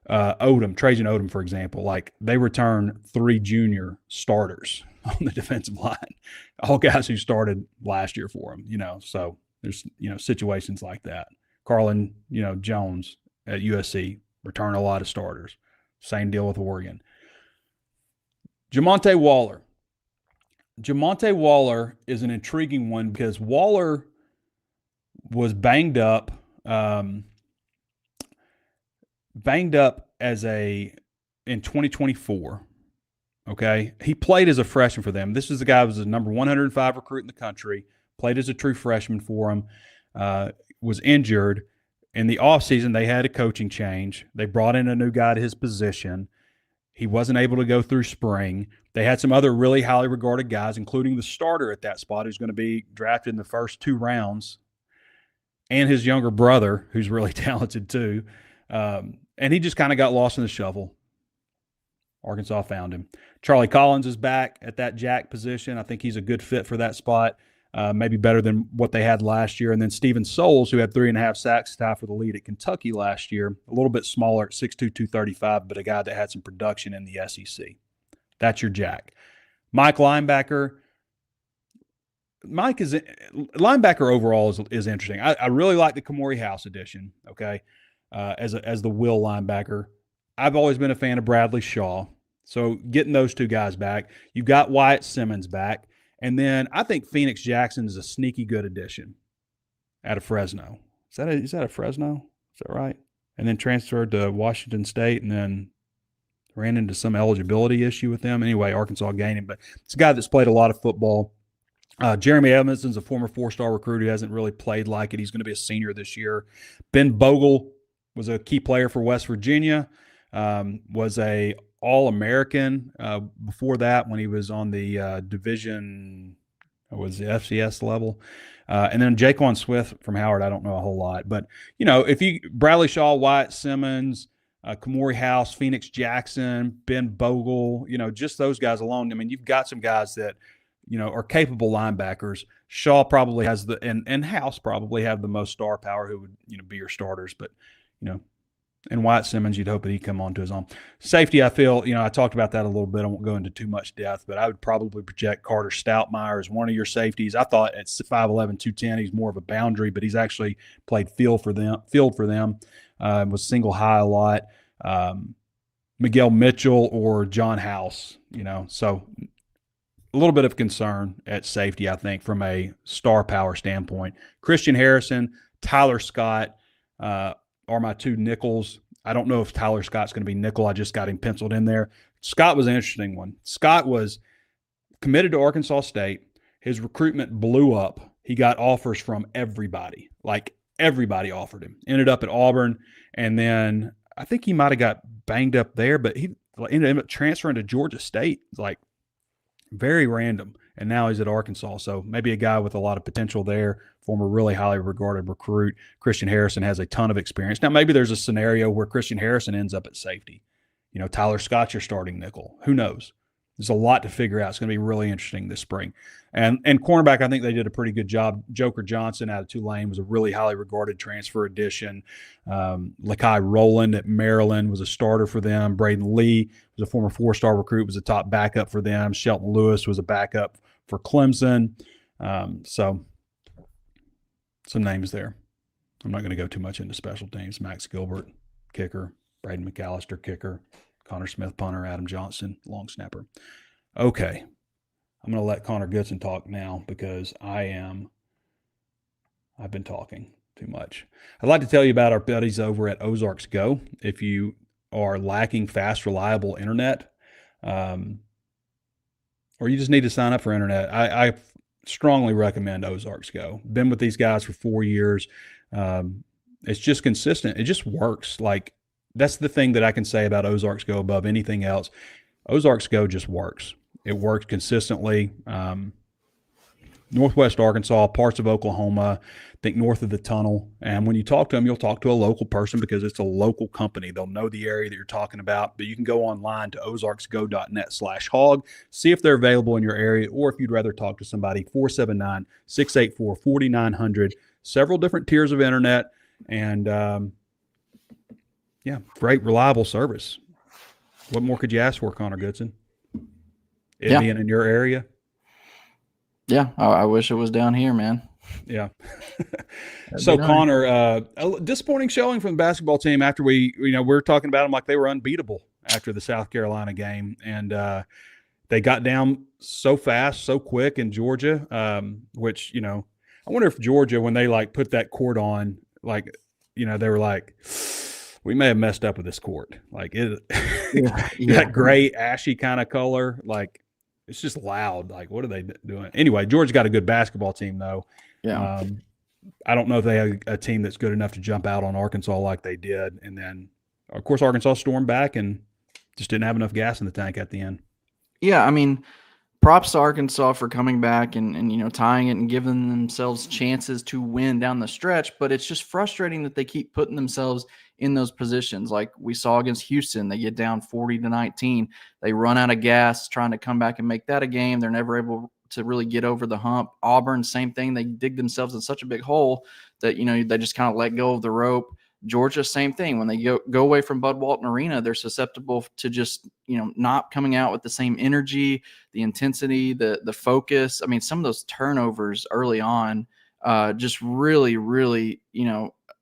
Trajan Odom, for example, like they return 3 junior starters on the defensive line, all guys who started last year for them, so there's, situations like that. Carlin, Jones at USC return a lot of starters. Same deal with Oregon. Jamonte Waller is an intriguing one because Waller was banged up in 2024. Okay. He played as a freshman for them. This is the guy who was the number 105 recruit in the country, played as a true freshman for him, was injured. In the offseason, they had a coaching change. They brought in a new guy to his position. He wasn't able to go through spring. They had some other really highly regarded guys, including the starter at that spot who's going to be drafted in the first 2 rounds, and his younger brother, who's really talented too. And he just kind of got lost in the shuffle. Arkansas found him. Charlie Collins is back at that jack position. I think he's a good fit for that spot, maybe better than what they had last year. And then Steven Souls, who had 3.5 sacks, tied for the lead at Kentucky last year, a little bit smaller at 6'2", 235, but a guy that had some production in the SEC. That's your jack. Mike linebacker. Mike is linebacker overall is interesting. I really like the Kamori House edition. Okay, as the will linebacker, I've always been a fan of Bradley Shaw. So getting those two guys back, you've got Wyatt Simmons back, and then I think Phoenix Jackson is a sneaky good addition out of Fresno. Is that a Fresno? Is that right? And then transferred to Washington State, and then ran into some eligibility issue with them. Anyway, Arkansas gained him, but it's a guy that's played a lot of football. Jeremy Evanson's a former 4-star recruit who hasn't really played like it. He's going to be a senior this year. Ben Bogle was a key player for West Virginia, was a All-American before that when he was on the division, was the FCS level. And then Jaquan Swift from Howard, I don't know a whole lot. But, if you – Bradley Shaw, Wyatt Simmons, Kamori House, Phoenix Jackson, Ben Bogle, just those guys alone. I mean, you've got some guys that – are capable linebackers. Shaw probably has and House probably have the most star power who would, be your starters. But, and Wyatt Simmons, you'd hope that he'd come on to his own. Safety, I feel, I talked about that a little bit. I won't go into too much depth, but I would probably project Carter Stoutmeyer as one of your safeties. I thought at 5'11", 210, he's more of a boundary, but he's actually played field for them, was single high a lot. Miguel Mitchell or John House, so a little bit of concern at safety, I think, from a star power standpoint. Christian Harrison, Tyler Scott are my two nickels. I don't know if Tyler Scott's going to be nickel. I just got him penciled in there. Scott was an interesting one. Scott was committed to Arkansas State. His recruitment blew up. He got offers from everybody. Like, everybody offered him. Ended up at Auburn, and then I think he might have got banged up there, but he ended up transferring to Georgia State. Like, very random, and now he's at Arkansas. So maybe a guy with a lot of potential there, former really highly regarded recruit. Christian Harrison has a ton of experience. Now, maybe there's a scenario where Christian Harrison ends up at safety. Tyler Scott's your starting nickel. Who knows? There's a lot to figure out. It's going to be really interesting this spring. And cornerback, I think they did a pretty good job. Joker Johnson out of Tulane was a really highly regarded transfer addition. Lakai Rowland at Maryland was a starter for them. Braden Lee was a former 4-star recruit, was a top backup for them. Shelton Lewis was a backup for Clemson. So some names there. I'm not going to go too much into special teams. Max Gilbert, kicker. Braden McAllister, kicker. Connor Smith, punter. Adam Johnson, long snapper. Okay. I'm going to let Connor Goodson talk now because I've been talking too much. I'd like to tell you about our buddies over at Ozarks Go. If you are lacking fast, reliable internet, or you just need to sign up for internet, I strongly recommend Ozarks Go. Been with these guys for 4 years. It's just consistent. It just works. Like, that's the thing that I can say about Ozarks Go above anything else. Ozarks Go just works. It works consistently. Northwest Arkansas, parts of Oklahoma, I think north of the tunnel. And when you talk to them, you'll talk to a local person because it's a local company. They'll know the area that you're talking about. But you can go online to ozarksgo.net/hog, see if they're available in your area, or if you'd rather talk to somebody, 479-684-4900. Several different tiers of internet. And, yeah, great, reliable service. What more could you ask for, Connor Goodson? It being in your area? Yeah, I wish it was down here, man. Yeah. So, Connor, a disappointing showing from the basketball team after we were talking about them like they were unbeatable after the South Carolina game. And they got down so fast, so quick in Georgia, which, I wonder if Georgia, when they, put that court on, they were like – we may have messed up with this court. That gray, ashy kind of color. It's just loud. What are they doing? Anyway, Georgia's got a good basketball team, though. Yeah. I don't know if they have a team that's good enough to jump out on Arkansas like they did. And then, of course, Arkansas stormed back and just didn't have enough gas in the tank at the end. Yeah, I mean, props to Arkansas for coming back and tying it and giving themselves chances to win down the stretch. But it's just frustrating that they keep putting themselves in those positions. Like we saw against Houston, they get down 40-19. They run out of gas trying to come back and make that a game. They're never able to really get over the hump. Auburn, same thing. They dig themselves in such a big hole that, they just kind of let go of the rope. Georgia, same thing. When they go away from Bud Walton Arena, they're susceptible to just, not coming out with the same energy, the intensity, the focus. I mean, some of those turnovers early on just really, really,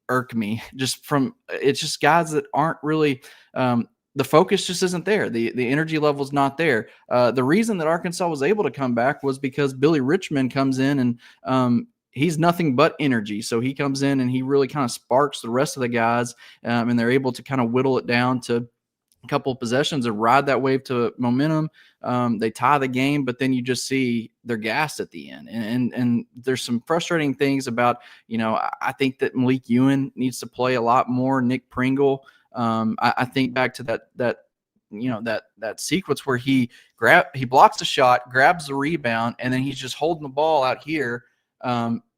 irk me. It's just guys that aren't really the focus just isn't there. The energy level's not there. The reason that Arkansas was able to come back was because Billy Richmond comes in and he's nothing but energy. So he comes in and he really kind of sparks the rest of the guys, and they're able to kind of whittle it down to a couple of possessions and ride that wave to momentum. They tie the game, but then you just see they're gassed at the end. And there's some frustrating things about, I think that Malik Ewan needs to play a lot more. Nick Pringle. I think back to that sequence where he blocks the shot, grabs the rebound, and then he's just holding the ball out here,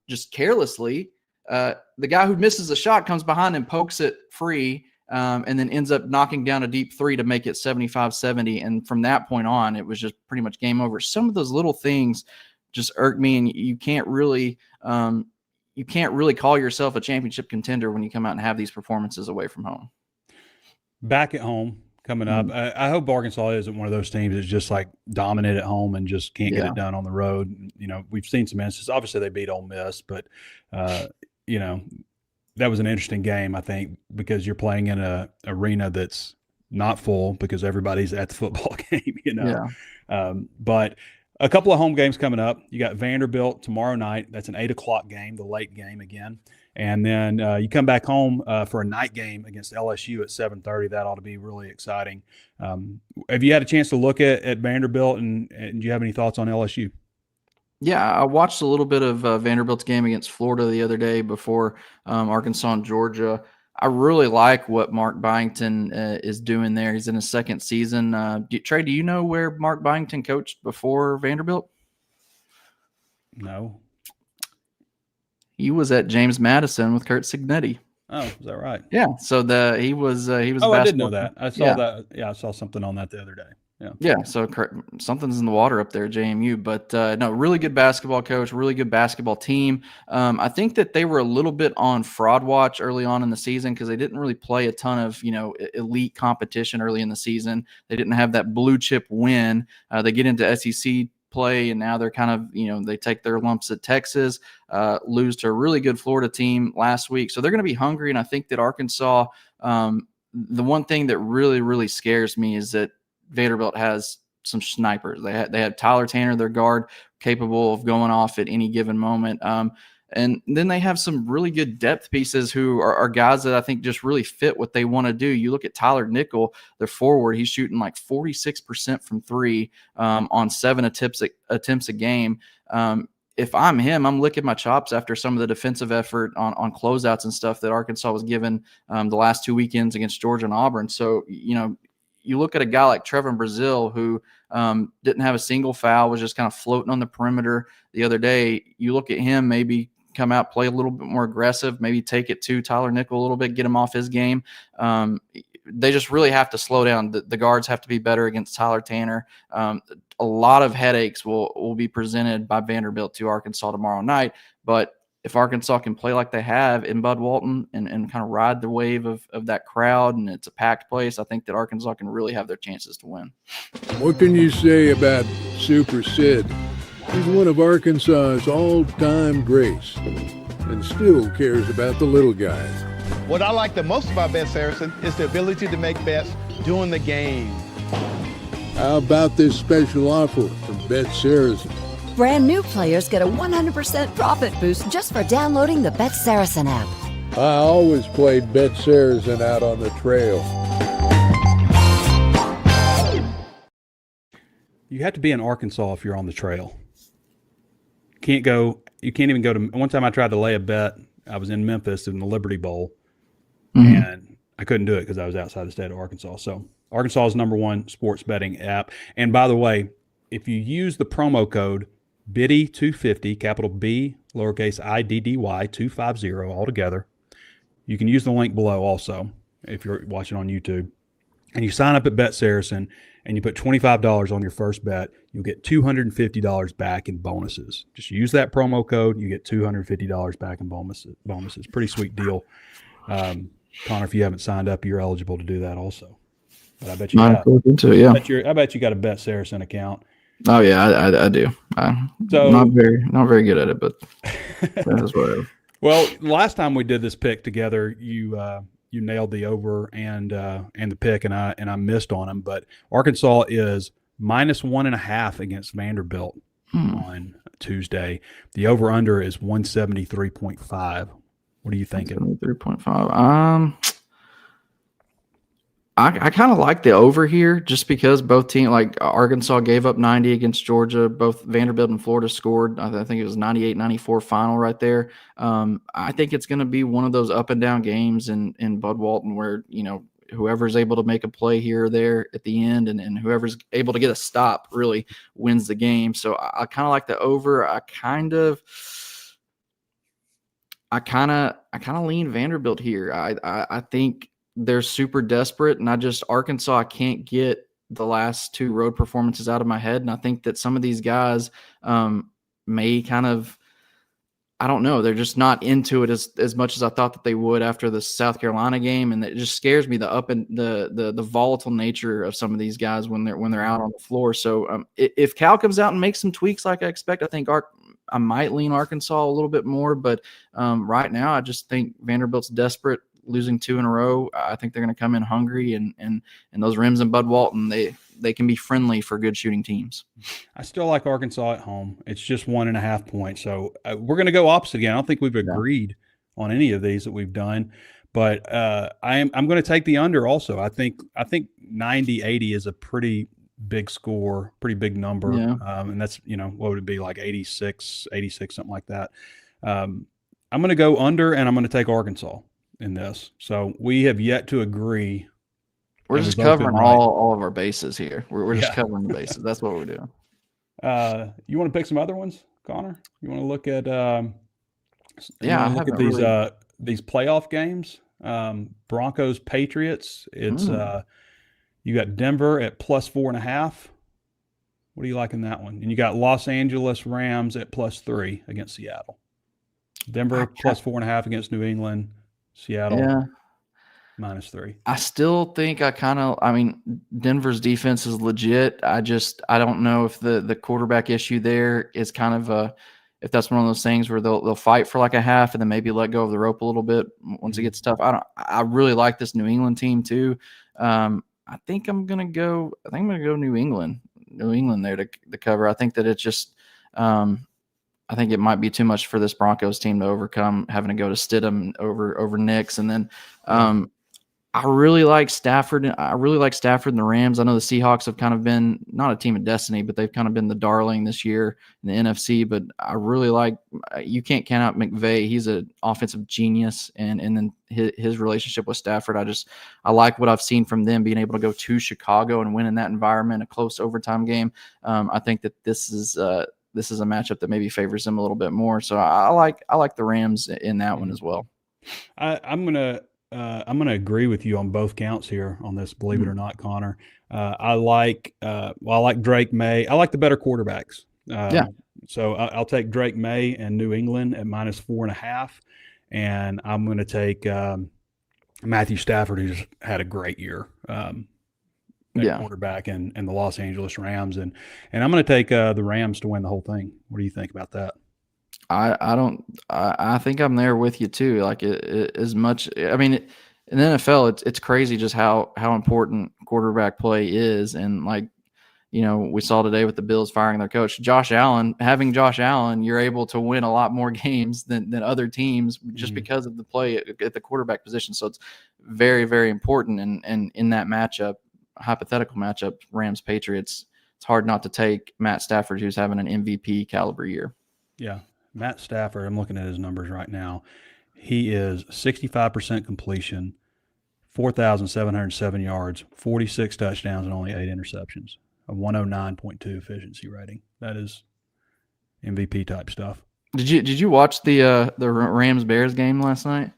just carelessly. The guy who misses the shot comes behind and pokes it free, and then ends up knocking down a deep three to make it 75-70. And from that point on, it was just pretty much game over. Some of those little things just irk me, and you can't really call yourself a championship contender when you come out and have these performances away from home. Back at home coming up. I hope Arkansas isn't one of those teams that's just like dominant at home and just can't get it done on the road. We've seen some instances. Obviously, they beat Ole Miss, but that was an interesting game, I think, because you're playing in a arena that's not full because everybody's at the football game. But a couple of home games coming up. You got Vanderbilt tomorrow night. That's an 8:00 game, the late game again. And then you come back home for a night game against LSU at 7:30. That ought to be really exciting. Have you had a chance to look at Vanderbilt, and do you have any thoughts on LSU? Yeah, I watched a little bit of Vanderbilt's game against Florida the other day before Arkansas and Georgia. I really like what Mark Byington is doing there. He's in his second season. Trey, do you know where Mark Byington coached before Vanderbilt? No. He was at James Madison with Kurt Signetti. Oh, is that right? Yeah. So he was. Oh, I did know that. I saw that. Yeah, I saw something on that the other day. Yeah. Yeah. So something's in the water up there at JMU, but no, really good basketball coach, really good basketball team. I think that they were a little bit on fraud watch early on in the season because they didn't really play a ton of elite competition early in the season. They didn't have that blue chip win. They get into SEC play, and now they're kind of they take their lumps at Texas, lose to a really good Florida team last week, so they're going to be hungry. And I think that Arkansas, the one thing that really, really scares me is that Vanderbilt has some snipers. They have Tyler Tanner, their guard, capable of going off at any given moment. And then they have some really good depth pieces who are guys that I think just really fit what they want to do. You look at Tyler Nickel, their forward, he's shooting like 46% from three on 7 attempts a game. If I'm him, I'm licking my chops after some of the defensive effort on closeouts and stuff that Arkansas was given the last 2 weekends against Georgia and Auburn. So, you look at a guy like Trevin Brazile who didn't have a single foul, was just kind of floating on the perimeter the other day. You look at him, maybe come out, play a little bit more aggressive, maybe take it to Tyler Nickel a little bit, get him off his game. They just really have to slow down. The guards have to be better against Tyler Tanner. A lot of headaches will be presented by Vanderbilt to Arkansas tomorrow night, but if Arkansas can play like they have in Bud Walton and kind of ride the wave of that crowd, and it's a packed place, I think that Arkansas can really have their chances to win. What can you say about Super Sid? He's one of Arkansas's all-time greats and still cares about the little guys. What I like the most about Bet Saracen is the ability to make bets during the game. How about this special offer from Bet Saracen? Brand new players get a 100% profit boost just for downloading the Bet Saracen app. I always played Bet Saracen out on the trail. You have to be in Arkansas if you're on the trail. You can't even go to. One time I tried to lay a bet. I was in Memphis in the Liberty Bowl, and I couldn't do it because I was outside the state of Arkansas. So Arkansas is #1 sports betting app. And by the way, if you use the promo code BIDDY250, capital B, lowercase IDDY 250 all together. You can use the link below also if you're watching on YouTube. And you sign up at Bet Saracen and you put $25 on your first bet, you'll get $250 back in bonuses. Just use that promo code, you get $250 back in bonuses. Pretty sweet deal. Connor, if you haven't signed up, you're eligible to do that also. But I bet you Might have. look into it, yeah. I bet you got a Bet Saracen account. Oh yeah, I do. So not very good at it, but that's whatever. Well, last time we did this pick together, you nailed the over and the pick, and I missed on them. But Arkansas is -1.5 against Vanderbilt on Tuesday. The over under is 173.5. What are you thinking? 3.5. I kind of like the over here just because both teams, like Arkansas gave up 90 against Georgia. Both Vanderbilt and Florida scored. I think it was 98-94 final right there. I think it's going to be one of those up and down games in Bud Walton where, whoever's able to make a play here or there at the end and whoever's able to get a stop really wins the game. So I kind of like the over. I kind of lean Vanderbilt here. I think they're super desperate, and Arkansas, I can't get the last two road performances out of my head. And I think that some of these guys may kind of, I don't know, they're just not into it as much as I thought that they would after the South Carolina game. And it just scares me, the volatile nature of some of these guys when they're out on the floor. So if Cal comes out and makes some tweaks like I expect, I think I might lean Arkansas a little bit more. But right now, I just think Vanderbilt's desperate, losing 2 in a row. I think they're going to come in hungry, and those rims in Bud Walton, they can be friendly for good shooting teams. I still like Arkansas at home. It's just 1.5 points. So we're going to go opposite again. I don't think we've agreed on any of these that we've done, but I'm going to take the under also. I think 90-80 is a pretty big score, pretty big number. Yeah. And that's, what would it be, like 86, something like that. I'm going to go under, and I'm going to take Arkansas in this. So we have yet to agree. We're just covering all of our bases here. We're just covering the bases. That's what we're doing. You want to pick some other ones, Connor? You want to look at these playoff games? Broncos Patriots. It's you got Denver at +4.5. What do you like in that one? And you got Los Angeles Rams at +3 against Seattle. Denver +4.5 against New England. Seattle -3. I still think Denver's defense is legit. I don't know if the quarterback issue there is kind of if that's one of those things where they'll fight for like a half and then maybe let go of the rope a little bit once it gets tough. I really like this New England team too. I think I'm gonna go New England there to cover. I think that it's just I think it might be too much for this Broncos team to overcome, having to go to Stidham over Nix. And then I really like Stafford. I really like Stafford and the Rams. I know the Seahawks have kind of been not a team of destiny, but they've kind of been the darling this year in the NFC. But I really like you can't count out McVay. He's an offensive genius, and then his relationship with Stafford. I like what I've seen from them being able to go to Chicago and win in that environment, a close overtime game. I think that this is a matchup that maybe favors them a little bit more. So I like the Rams in that one as well. I'm gonna agree with you on both counts here on this. Believe it or not, Connor. I like Drake May. I like the better quarterbacks. So I'll take Drake May and New England at -4.5, and I'm going to take Matthew Stafford, who's had a great year. Quarterback and the Los Angeles Rams, and I'm going to take the Rams to win the whole thing. What do you think about that? I think I'm there with you too. Like as much, in the NFL, it's crazy just how important quarterback play is, and we saw today with the Bills firing their coach, Josh Allen. Having Josh Allen, you're able to win a lot more games than other teams just because of the play at the quarterback position. So it's very, very important, and in that matchup. Hypothetical matchup, Rams Patriots, it's hard not to take Matt Stafford, who's having an MVP caliber year. Yeah, Matt Stafford, I'm looking at his numbers right now. He is 65% completion, 4,707 yards, 46 touchdowns, and only 8 interceptions. A 109.2 efficiency rating. That is MVP type stuff. Did you watch the Rams Bears game last night?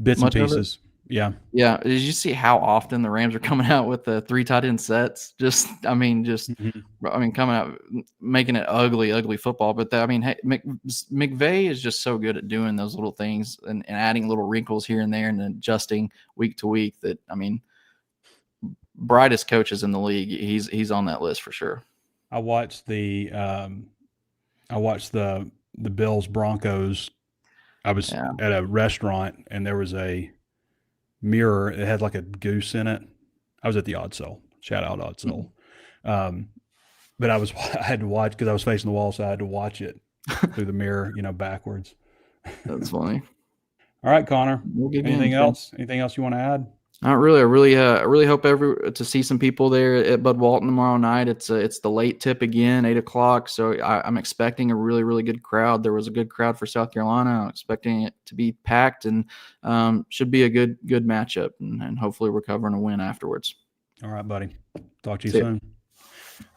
Bits and pieces. Yeah. Yeah. Did you see how often the Rams are coming out with the 3 tight end sets? Mhm. Coming out making it ugly football. But hey, McVay is just so good at doing those little things and adding little wrinkles here and there and adjusting week to week. Brightest coaches in the league. He's on that list for sure. I watched the Bills Broncos. I was at a restaurant and there was a mirror. It had like a goose in it. I was at the Odd Soul. Shout out Odd Soul. But I had to watch because I was facing the wall, so I had to watch it through the mirror, backwards. That's funny. All right, Connor. Anything games, else? Anything else you want to add? Not really. I really hope to see some people there at Bud Walton tomorrow night. It's the late tip again, 8:00. So I'm expecting a really, really good crowd. There was a good crowd for South Carolina. I'm expecting it to be packed and should be a good matchup and hopefully we're covering a win afterwards. All right, buddy. Talk to you soon.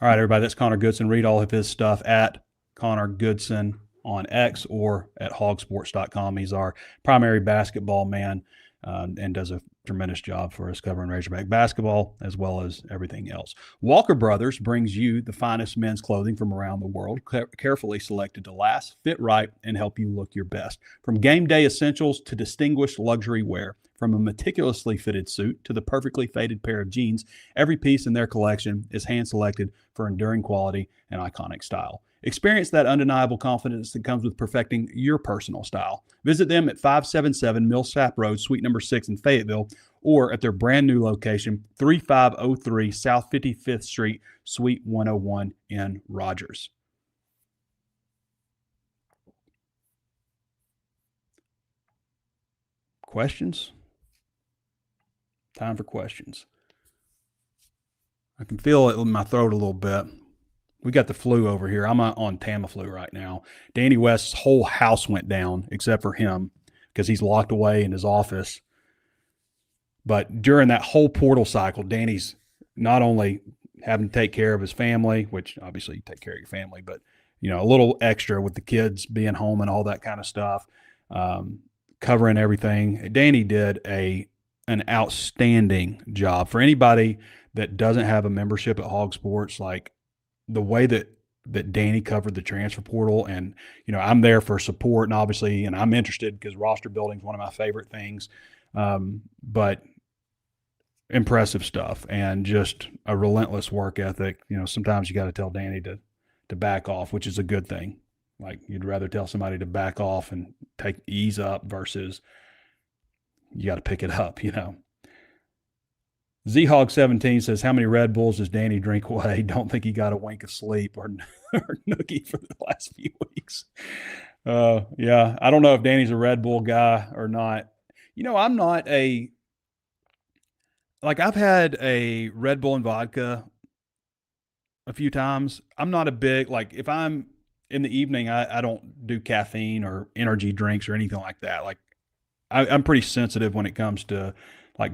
All right, everybody. That's Connor Goodson. Read all of his stuff at Connor Goodson on X or at HawgSports.com. He's our primary basketball man and does a tremendous job for us covering Razorback basketball as well as everything else. Walker Brothers brings you the finest men's clothing from around the world, carefully selected to last, fit right, and help you look your best. From game day essentials to distinguished luxury wear, from a meticulously fitted suit to the perfectly faded pair of jeans, every piece in their collection is hand-selected for enduring quality and iconic style. Experience that undeniable confidence that comes with perfecting your personal style. Visit them at 577 Millsap Road, Suite number 6 in Fayetteville, or at their brand new location, 3503 South 55th Street, Suite 101 in Rogers. Questions? Time for questions. I can feel it in my throat a little bit. We got the flu over here. I'm on Tamiflu right now. Danny West's whole house went down except for him because he's locked away in his office. But during that whole portal cycle, Danny's not only having to take care of his family, which obviously you take care of your family, but a little extra with the kids being home and all that kind of stuff, covering everything. Danny did an outstanding job. For anybody that doesn't have a membership at HawgSports, like the way that Danny covered the transfer portal, and I'm there for support, and obviously, and I'm interested because roster building is one of my favorite things. But impressive stuff and just a relentless work ethic. Sometimes you got to tell Danny to back off, which is a good thing. Like you'd rather tell somebody to back off and ease up versus you got to pick it up, ZHog17 says, how many Red Bulls does Danny drink away? Don't think he got a wink of sleep or nookie for the last few weeks. Yeah, I don't know if Danny's a Red Bull guy or not. I'm not I've had a Red Bull and vodka a few times. I'm not a big, if I'm in the evening, I don't do caffeine or energy drinks or anything like that. I'm pretty sensitive when it comes to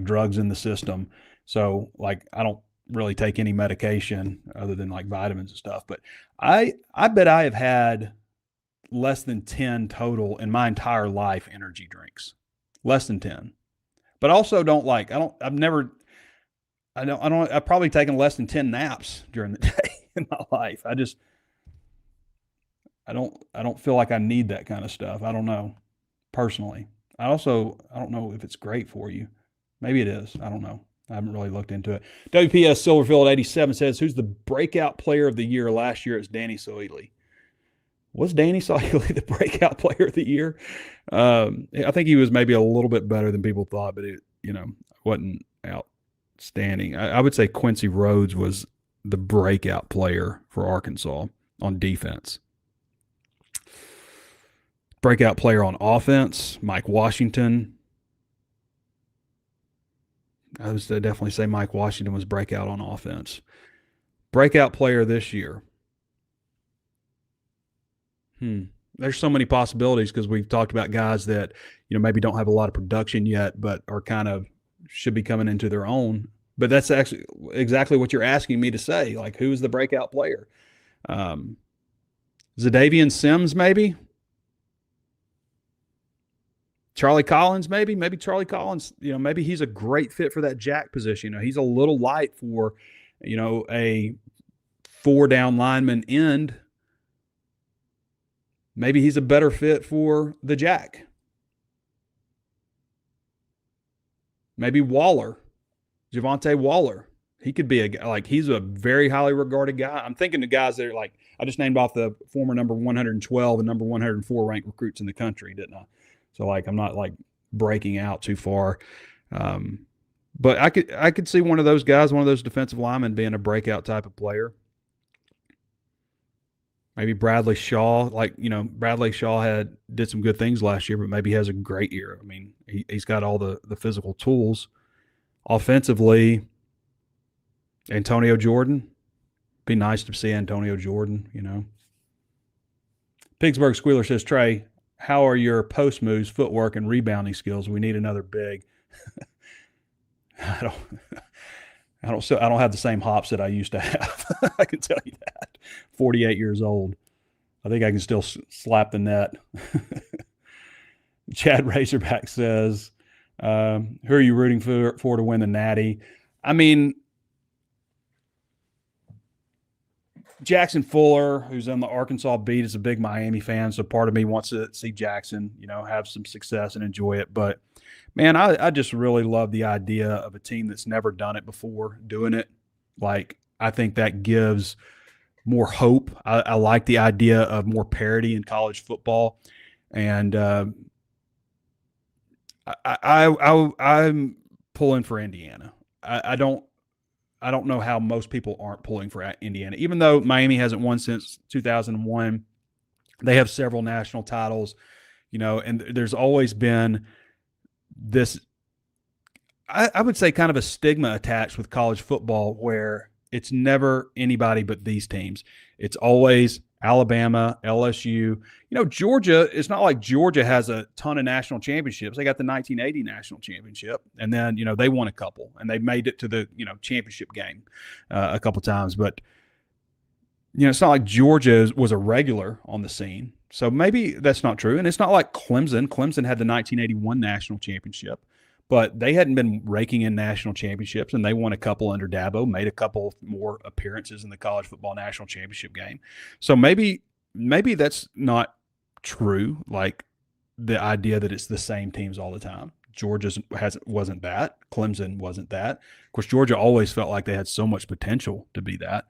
drugs in the system. So I don't really take any medication other than vitamins and stuff. But I bet I have had less than 10 total in my entire life energy drinks. Less than 10. But also I've probably taken less than 10 naps during the day in my life. I don't feel like I need that kind of stuff. I don't know, personally. I don't know if it's great for you. Maybe it is. I don't know. I haven't really looked into it. WPS Silverfield 87 says, who's the breakout player of the year? Last year it's Danny Soili. Was Danny Soili the breakout player of the year? I think he was maybe a little bit better than people thought, but it wasn't outstanding. I would say Quincy Rhodes was the breakout player for Arkansas on defense. Breakout player on offense, Mike Washington. I would definitely say Mike Washington was breakout on offense. Breakout player this year. There's so many possibilities because we've talked about guys that, maybe don't have a lot of production yet, but are kind of should be coming into their own. But that's actually exactly what you're asking me to say. Who is the breakout player? Zadavian Sims, maybe? Charlie Collins, maybe Charlie Collins, maybe he's a great fit for that jack position. He's a little light for, a 4-down lineman end. Maybe he's a better fit for the jack. Maybe Waller, Javonte Waller. He could be he's a very highly regarded guy. I'm thinking the guys that are I just named off the former number 112 and number 104 ranked recruits in the country, didn't I? So I'm not breaking out too far. But I could see one of those guys, one of those defensive linemen being a breakout type of player. Maybe Bradley Shaw, Bradley Shaw did some good things last year, but maybe he has a great year. I mean, he's got all the physical tools. Offensively, Antonio Jordan. Be nice to see Antonio Jordan, Pittsburgh Squealer says, Trey, how are your post moves, footwork, and rebounding skills? We need another big. I don't have the same hops that I used to have. I can tell you that. 48 years old. I think I can still slap the net. Chad Razorback says, who are you rooting for to win the Natty? I mean, Jackson Fuller, who's on the Arkansas beat, is a big Miami fan, so part of me wants to see Jackson, have some success and enjoy it. But, man, I just really love the idea of a team that's never done it before doing it. I think that gives more hope. I like the idea of more parity in college football. And I'm pulling for Indiana. I don't know how most people aren't pulling for Indiana. Even though Miami hasn't won since 2001, they have several national titles, and there's always been this, I would say, kind of a stigma attached with college football where it's never anybody but these teams. It's always Alabama, LSU. Georgia, it's not like Georgia has a ton of national championships. They got the 1980 national championship, and then, they won a couple, and they made it to the, championship game a couple times. But, it's not like Georgia was a regular on the scene. So maybe that's not true. And it's not like Clemson. Clemson had the 1981 national championship, but they hadn't been raking in national championships, and they won a couple under Dabo, made a couple more appearances in the college football national championship game. So maybe that's not true, the idea that it's the same teams all the time. Georgia wasn't that. Clemson wasn't that. Of course, Georgia always felt like they had so much potential to be that.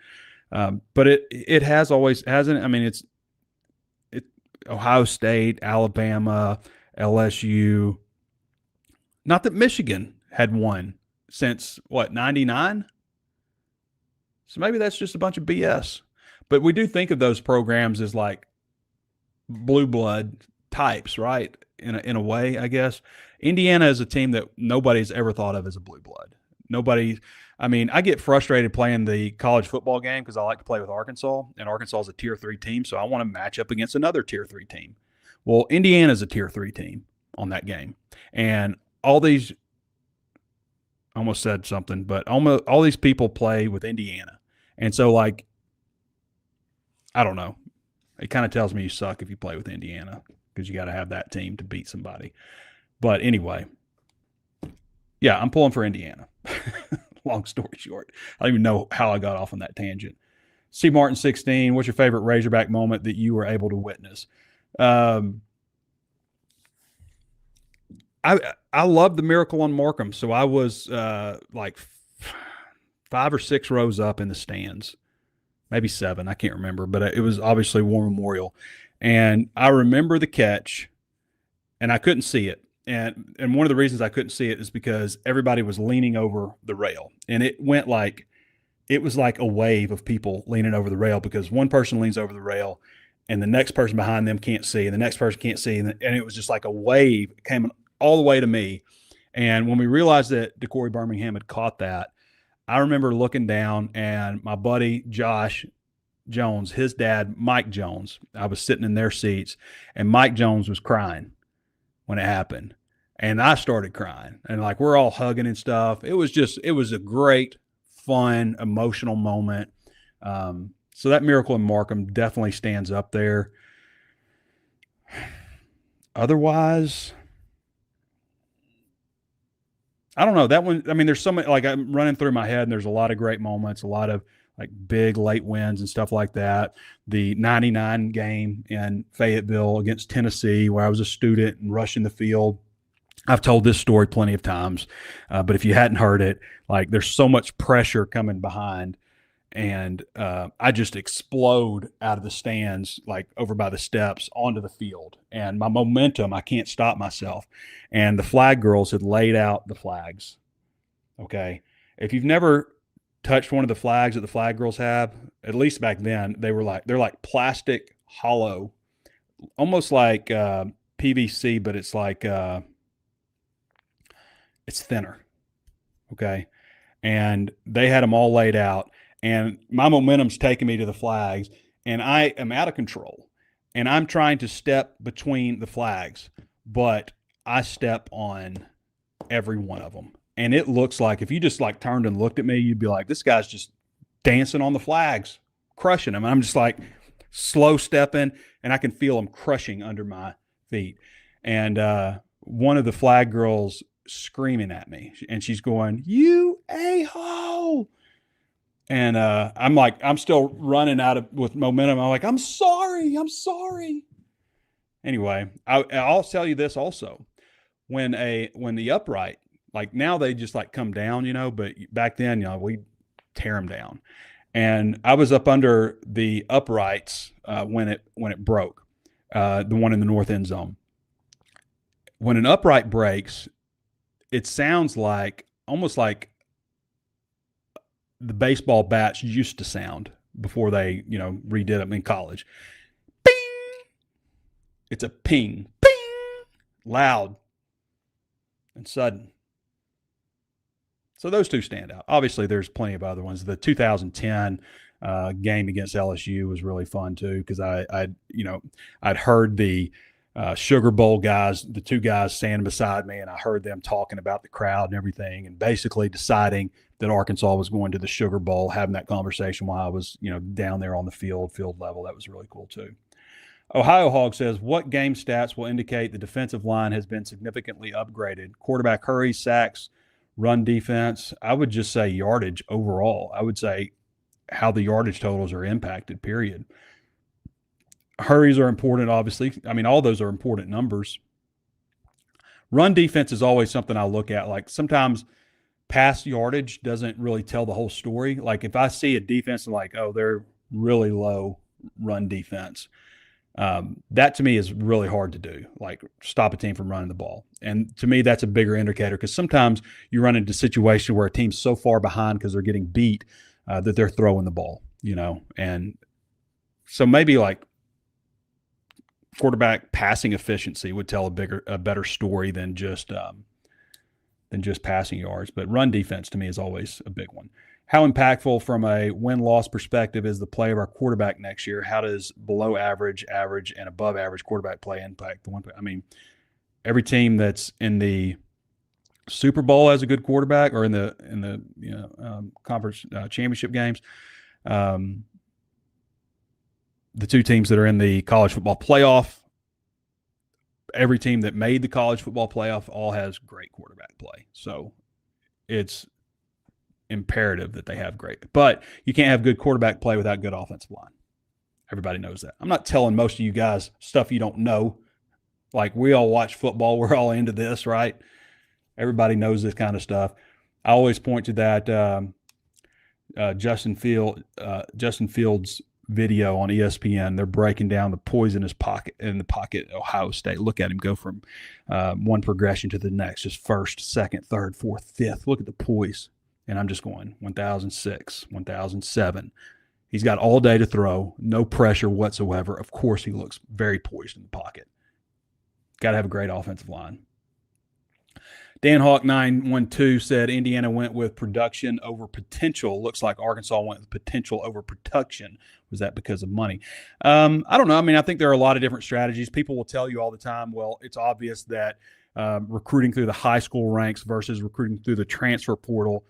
But it hasn't. I mean, it's Ohio State, Alabama, LSU. Not that Michigan had won since, 99? So maybe that's just a bunch of BS. But we do think of those programs as blue blood types, right? In a way, I guess. Indiana is a team that nobody's ever thought of as a blue blood. I get frustrated playing the college football game because I like to play with Arkansas, and Arkansas is a Tier 3 team, so I want to match up against another Tier 3 team. Well, Indiana is a Tier 3 team on that game. And all these – I almost said something, but all these people play with Indiana. And so, I don't know. It kind of tells me you suck if you play with Indiana because you got to have that team to beat somebody. But anyway, yeah, I'm pulling for Indiana. Long story short. I don't even know how I got off on that tangent. C. Martin 16, what's your favorite Razorback moment that you were able to witness? I love the miracle on Markham. So I was 5 or 6 rows up in the stands, maybe 7. I can't remember, but it was obviously War Memorial. And I remember the catch, and I couldn't see it. And one of the reasons I couldn't see it is because everybody was leaning over the rail, and it went it was like a wave of people leaning over the rail because one person leans over the rail and the next person behind them can't see, and the next person can't see. And it was just like a wave came all the way to me. And when we realized that DeCorey Birmingham had caught that, I remember looking down, and my buddy Josh Jones, his dad, Mike Jones, I was sitting in their seats, and Mike Jones was crying when it happened. And I started crying, and we're all hugging and stuff. It was a great, fun, emotional moment. So that miracle in Markham definitely stands up there. Otherwise, I don't know that one. I mean, there's so many, like I'm running through my head and there's a lot of great moments, a lot of like big late wins and stuff like that. The 99 game in Fayetteville against Tennessee where I was a student and rushing the field. I've told this story plenty of times, but if you hadn't heard it, like there's so much pressure coming behind, and I just explode out of the stands, like over by the steps onto the field, and my momentum, I can't stop myself. And the flag girls had laid out the flags. Okay, if you've never touched one of the flags that the flag girls have, at least back then, they're like plastic, hollow, almost like PVC, but it's like it's thinner. Okay. And they had them all laid out, and my momentum's taking me to the flags, and I am out of control, and I'm trying to step between the flags, but I step on every one of them. And it looks like if you just like turned and looked at me, you'd be like, this guy's just dancing on the flags, crushing them. And I'm just like slow stepping, and I can feel them crushing under my feet. And one of the flag girls screaming at me, and she's going, "You a-hole!" And I'm still running with momentum. I'm like, I'm sorry. Anyway, I'll tell you this also. When the upright, like now they just like come down, but back then, we tear them down. And I was up under the uprights when it broke, the one in the north end zone. When an upright breaks, it sounds like almost like the baseball bats used to sound before they, redid them in college. Bing! It's a ping, ping, loud and sudden. So those two stand out. Obviously, there's plenty of other ones. The 2010 game against LSU was really fun too, because I'd heard the Sugar Bowl guys, the two guys standing beside me, and I heard them talking about the crowd and everything, and basically deciding that Arkansas was going to the Sugar Bowl, having that conversation while I was, down there on the field level. That was really cool too. Ohio Hog says, what game stats will indicate the defensive line has been significantly upgraded? Quarterback hurries, sacks, run defense. I would just say yardage overall. I would say how the yardage totals are impacted, period. Hurries are important, obviously. I mean, all those are important numbers. Run defense is always something I look at. Like sometimes pass yardage doesn't really tell the whole story. Like if I see a defense and like, oh, they're really low run defense, that to me is really hard to do, like stop a team from running the ball. And to me, that's a bigger indicator, because sometimes you run into a situation where a team's so far behind because they're getting beat that they're throwing the ball, and so maybe like quarterback passing efficiency would tell a better story than just passing yards. But run defense to me is always a big one. How impactful from a win-loss perspective is the play of our quarterback next year? How does below average, average, and above average quarterback play impact the one? I mean, every team that's in the Super Bowl has a good quarterback, or in the conference championship games. The two teams that are in the college football playoff, every team that made the college football playoff all has great quarterback play. So it's imperative that they have great. But you can't have good quarterback play without good offensive line. Everybody knows that. I'm not telling most of you guys stuff you don't know. Like, we all watch football. We're all into this, right? Everybody knows this kind of stuff. I always point to that Justin Fields video on ESPN. They're breaking down the poisonous pocket in the pocket at Ohio State. Look at him go from one progression to the next, just first, second, third, fourth, fifth. Look at the poise. And I'm just going 1006, 1007. He's got all day to throw, no pressure whatsoever. Of course, he looks very poised in the pocket. Got to have a great offensive line. Dan Hawk 912 said Indiana went with production over potential. Looks like Arkansas went with potential over production. Was that because of money? I don't know. I mean, I think there are a lot of different strategies. People will tell you all the time, well, it's obvious that recruiting through the high school ranks versus recruiting through the transfer portal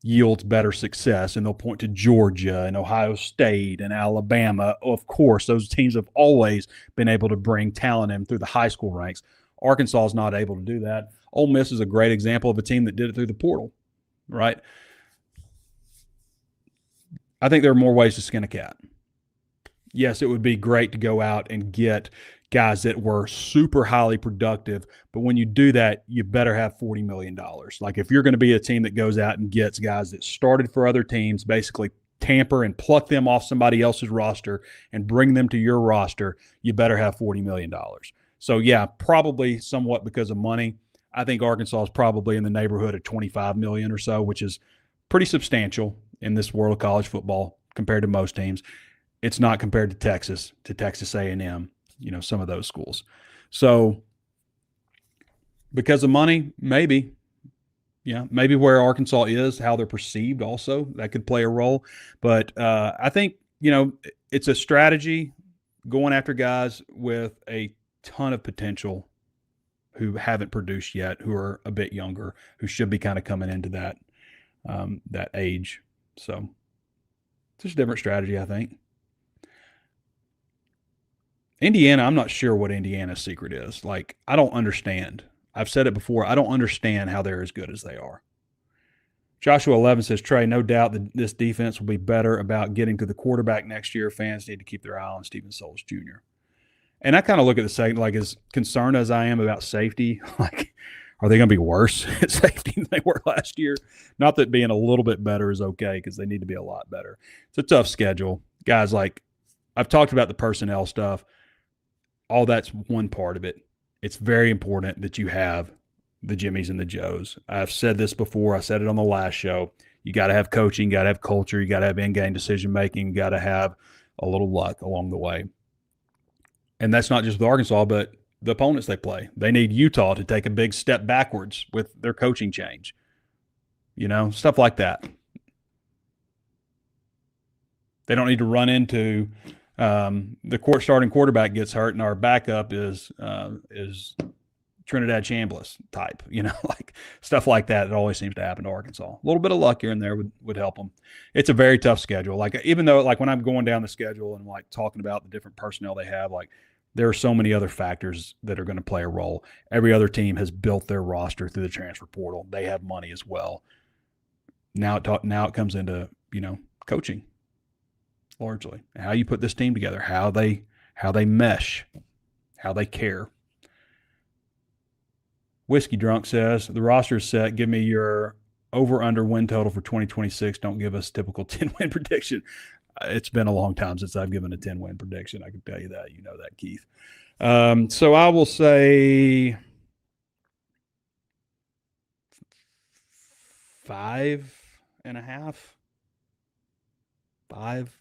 yields better success. And they'll point to Georgia and Ohio State and Alabama. Of course, those teams have always been able to bring talent in through the high school ranks. Arkansas is not able to do that. Ole Miss is a great example of a team that did it through the portal, right? I think there are more ways to skin a cat. Yes, it would be great to go out and get guys that were super highly productive, but when you do that, you better have $40 million. Like if you're going to be a team that goes out and gets guys that started for other teams, basically tamper and pluck them off somebody else's roster and bring them to your roster, you better have $40 million. So yeah, probably somewhat because of money. I think Arkansas is probably in the neighborhood of $25 million or so, which is pretty substantial in this world of college football compared to most teams. It's not compared to Texas A&M, some of those schools. So because of money, maybe where Arkansas is, how they're perceived also, that could play a role. But I think, it's a strategy going after guys with a ton of potential who haven't produced yet, who are a bit younger, who should be kind of coming into that age. So it's just a different strategy, I think. Indiana, I'm not sure what Indiana's secret is. Like, I don't understand. I've said it before. I don't understand how they're as good as they are. Joshua 11 says, Trey, no doubt that this defense will be better about getting to the quarterback next year. Fans need to keep their eye on Steven Souls Jr. And I kind of look at the second, like, as concerned as I am about safety, like, are they going to be worse at safety than they were last year? Not that being a little bit better is okay, because they need to be a lot better. It's a tough schedule. Guys, like, I've talked about the personnel stuff. All that's one part of it. It's very important that you have the Jimmies and the Joes. I've said this before. I said it on the last show. You got to have coaching, got to have culture, you got to have in-game decision-making, got to have a little luck along the way. And that's not just with Arkansas, but the opponents they play. They need Utah to take a big step backwards with their coaching change. Stuff like that. They don't need to run into the starting quarterback gets hurt and our backup is Trinidad Chambliss type, like stuff like that. It always seems to happen to Arkansas. A little bit of luck here and there would help them. It's a very tough schedule. Like, even though, like, when I'm going down the schedule and like talking about the different personnel they have, like, there are so many other factors that are going to play a role. Every other team has built their roster through the transfer portal. They have money as well. Now it comes into, coaching. Largely, how you put this team together, how they mesh, how they care. Whiskey Drunk says, the roster is set. Give me your over-under win total for 2026. Don't give us typical 10-win prediction. It's been a long time since I've given a 10-win prediction. I can tell you that. You know that, Keith. So I will say 5.5. 5.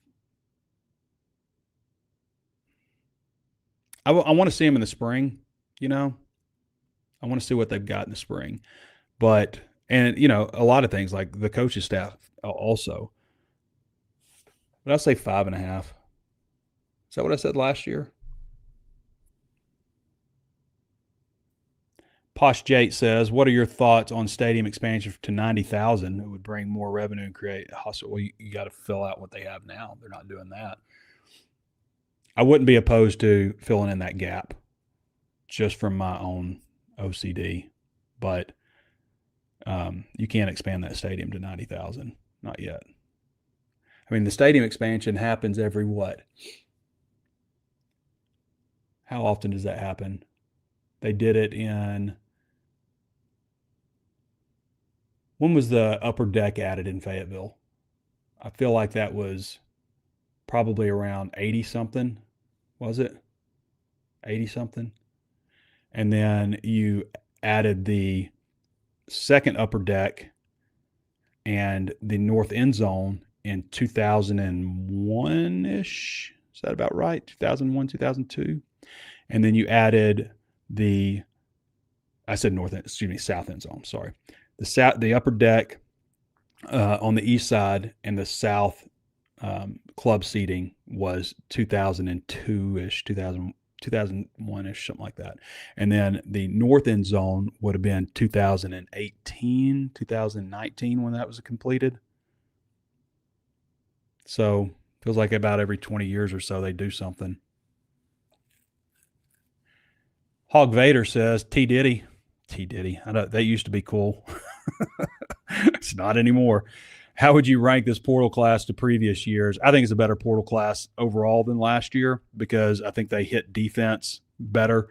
I want to see them in the spring, I want to see what they've got in the spring. But, and, a lot of things like the coaching staff also. But I'll say 5.5. Is that what I said last year? Posh Jate says, what are your thoughts on stadium expansion to 90,000? It would bring more revenue and create a hustle. Well, you got to fill out what they have now. They're not doing that. I wouldn't be opposed to filling in that gap just from my own OCD, but you can't expand that stadium to 90,000. Not yet. I mean, the stadium expansion happens every what? How often does that happen? They did it in, when was the upper deck added in Fayetteville? I feel like that was probably around 80-something, was it? 80-something. And then you added the second upper deck and the north end zone in 2001-ish. Is that about right? 2001, 2002? And then you added south end zone, sorry. The upper deck on the east side and the south club seating was 2002-ish, 2001-ish, something like that. And then the north end zone would have been 2018, 2019 when that was completed. So feels like about every 20 years or so they do something. Hog Vader says, T. Diddy T. Diddy. That used to be cool. It's not anymore. How would you rank this portal class to previous years? I think it's a better portal class overall than last year because I think they hit defense better,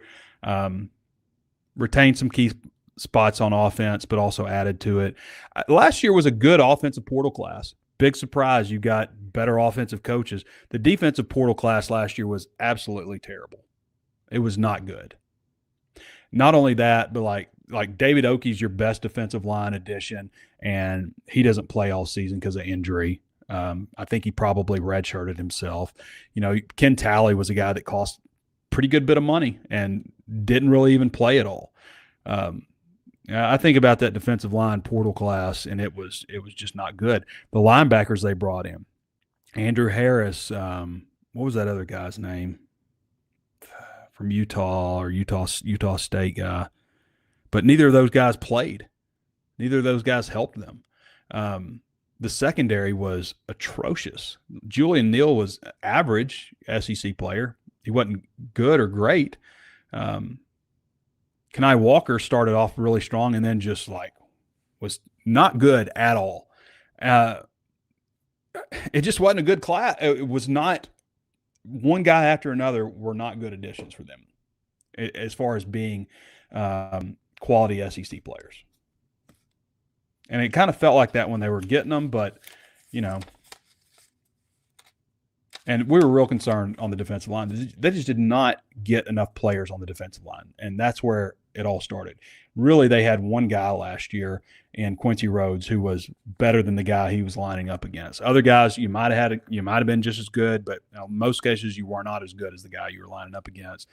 retained some key spots on offense, but also added to it. Last year was a good offensive portal class. Big surprise, you got better offensive coaches. The defensive portal class last year was absolutely terrible. It was not good. Not only that, but like David Oakey's your best defensive line addition, and he doesn't play all season because of injury. I think he probably redshirted himself. Ken Talley was a guy that cost pretty good bit of money and didn't really even play at all. I think about that defensive line portal class, and it was just not good. The linebackers they brought in, Andrew Harris, what was that other guy's name from Utah or Utah State guy? But neither of those guys played. Neither of those guys helped them. The secondary was atrocious. Julian Neal was average SEC player. He wasn't good or great. Kenai Walker started off really strong and then just was not good at all. It just wasn't a good class. It was not one guy after another were not good additions for them as far as being quality SEC players. And it kind of felt like that when they were getting them, but, and we were real concerned on the defensive line. They just did not get enough players on the defensive line, and that's where it all started. Really, they had one guy last year in Quincy Rhodes who was better than the guy he was lining up against. Other guys you might have been just as good, but in most cases you were not as good as the guy you were lining up against.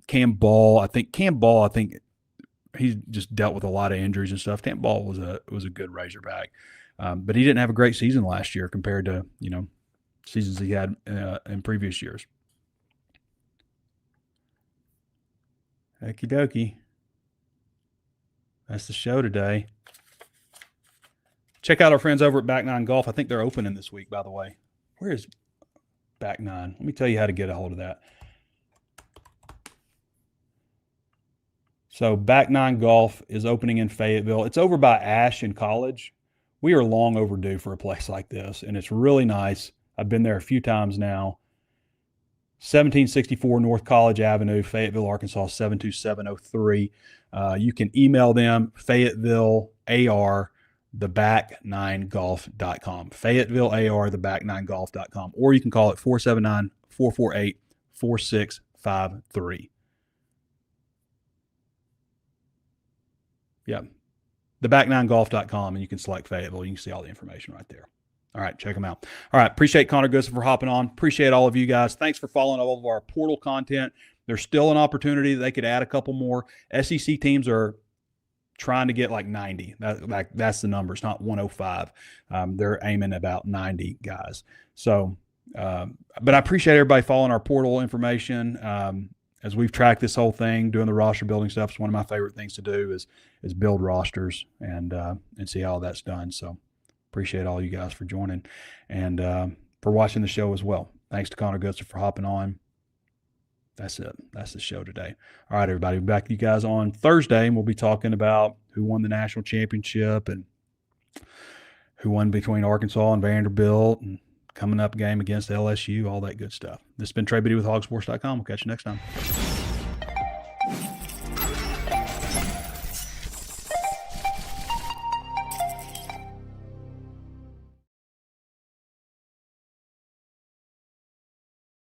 Cam Ball, I think he just dealt with a lot of injuries and stuff. Cam Ball was a good Razorback, but he didn't have a great season last year compared to seasons he had in previous years. Okie dokie. That's the show today. Check out our friends over at Back Nine Golf. I think they're opening this week, by the way. Where is Back Nine? Let me tell you how to get a hold of that. So Back Nine Golf is opening in Fayetteville. It's over by Ash in College. We are long overdue for a place like this, and it's really nice. I've been there a few times now. 1764 North College Avenue, Fayetteville, Arkansas, 72703. You can email them, FayettevilleAR, theback9golf.com. FayettevilleAR, theback9golf.com. Or you can call it 479-448-4653. Yeah. Theback9golf.com, and you can select Fayetteville. You can see all the information right there. All right, check them out. All right, appreciate Connor Goodson for hopping on. Appreciate all of you guys. Thanks for following all of our portal content. There's still an opportunity that they could add a couple more. SEC teams are trying to get 90. That's the number. It's not 105. They're aiming about 90 guys. So, but I appreciate everybody following our portal information. As we've tracked this whole thing, doing the roster building stuff, it's one of my favorite things to do is build rosters and see how that's done. So appreciate all you guys for joining and for watching the show as well. Thanks to Connor Goodson for hopping on. That's it. That's the show today. All right, everybody. We'll be back with you guys on Thursday, and we'll be talking about who won the national championship and who won between Arkansas and Vanderbilt and coming up game against LSU, all that good stuff. This has been Trey Biddy with HawgSports.com. We'll catch you next time.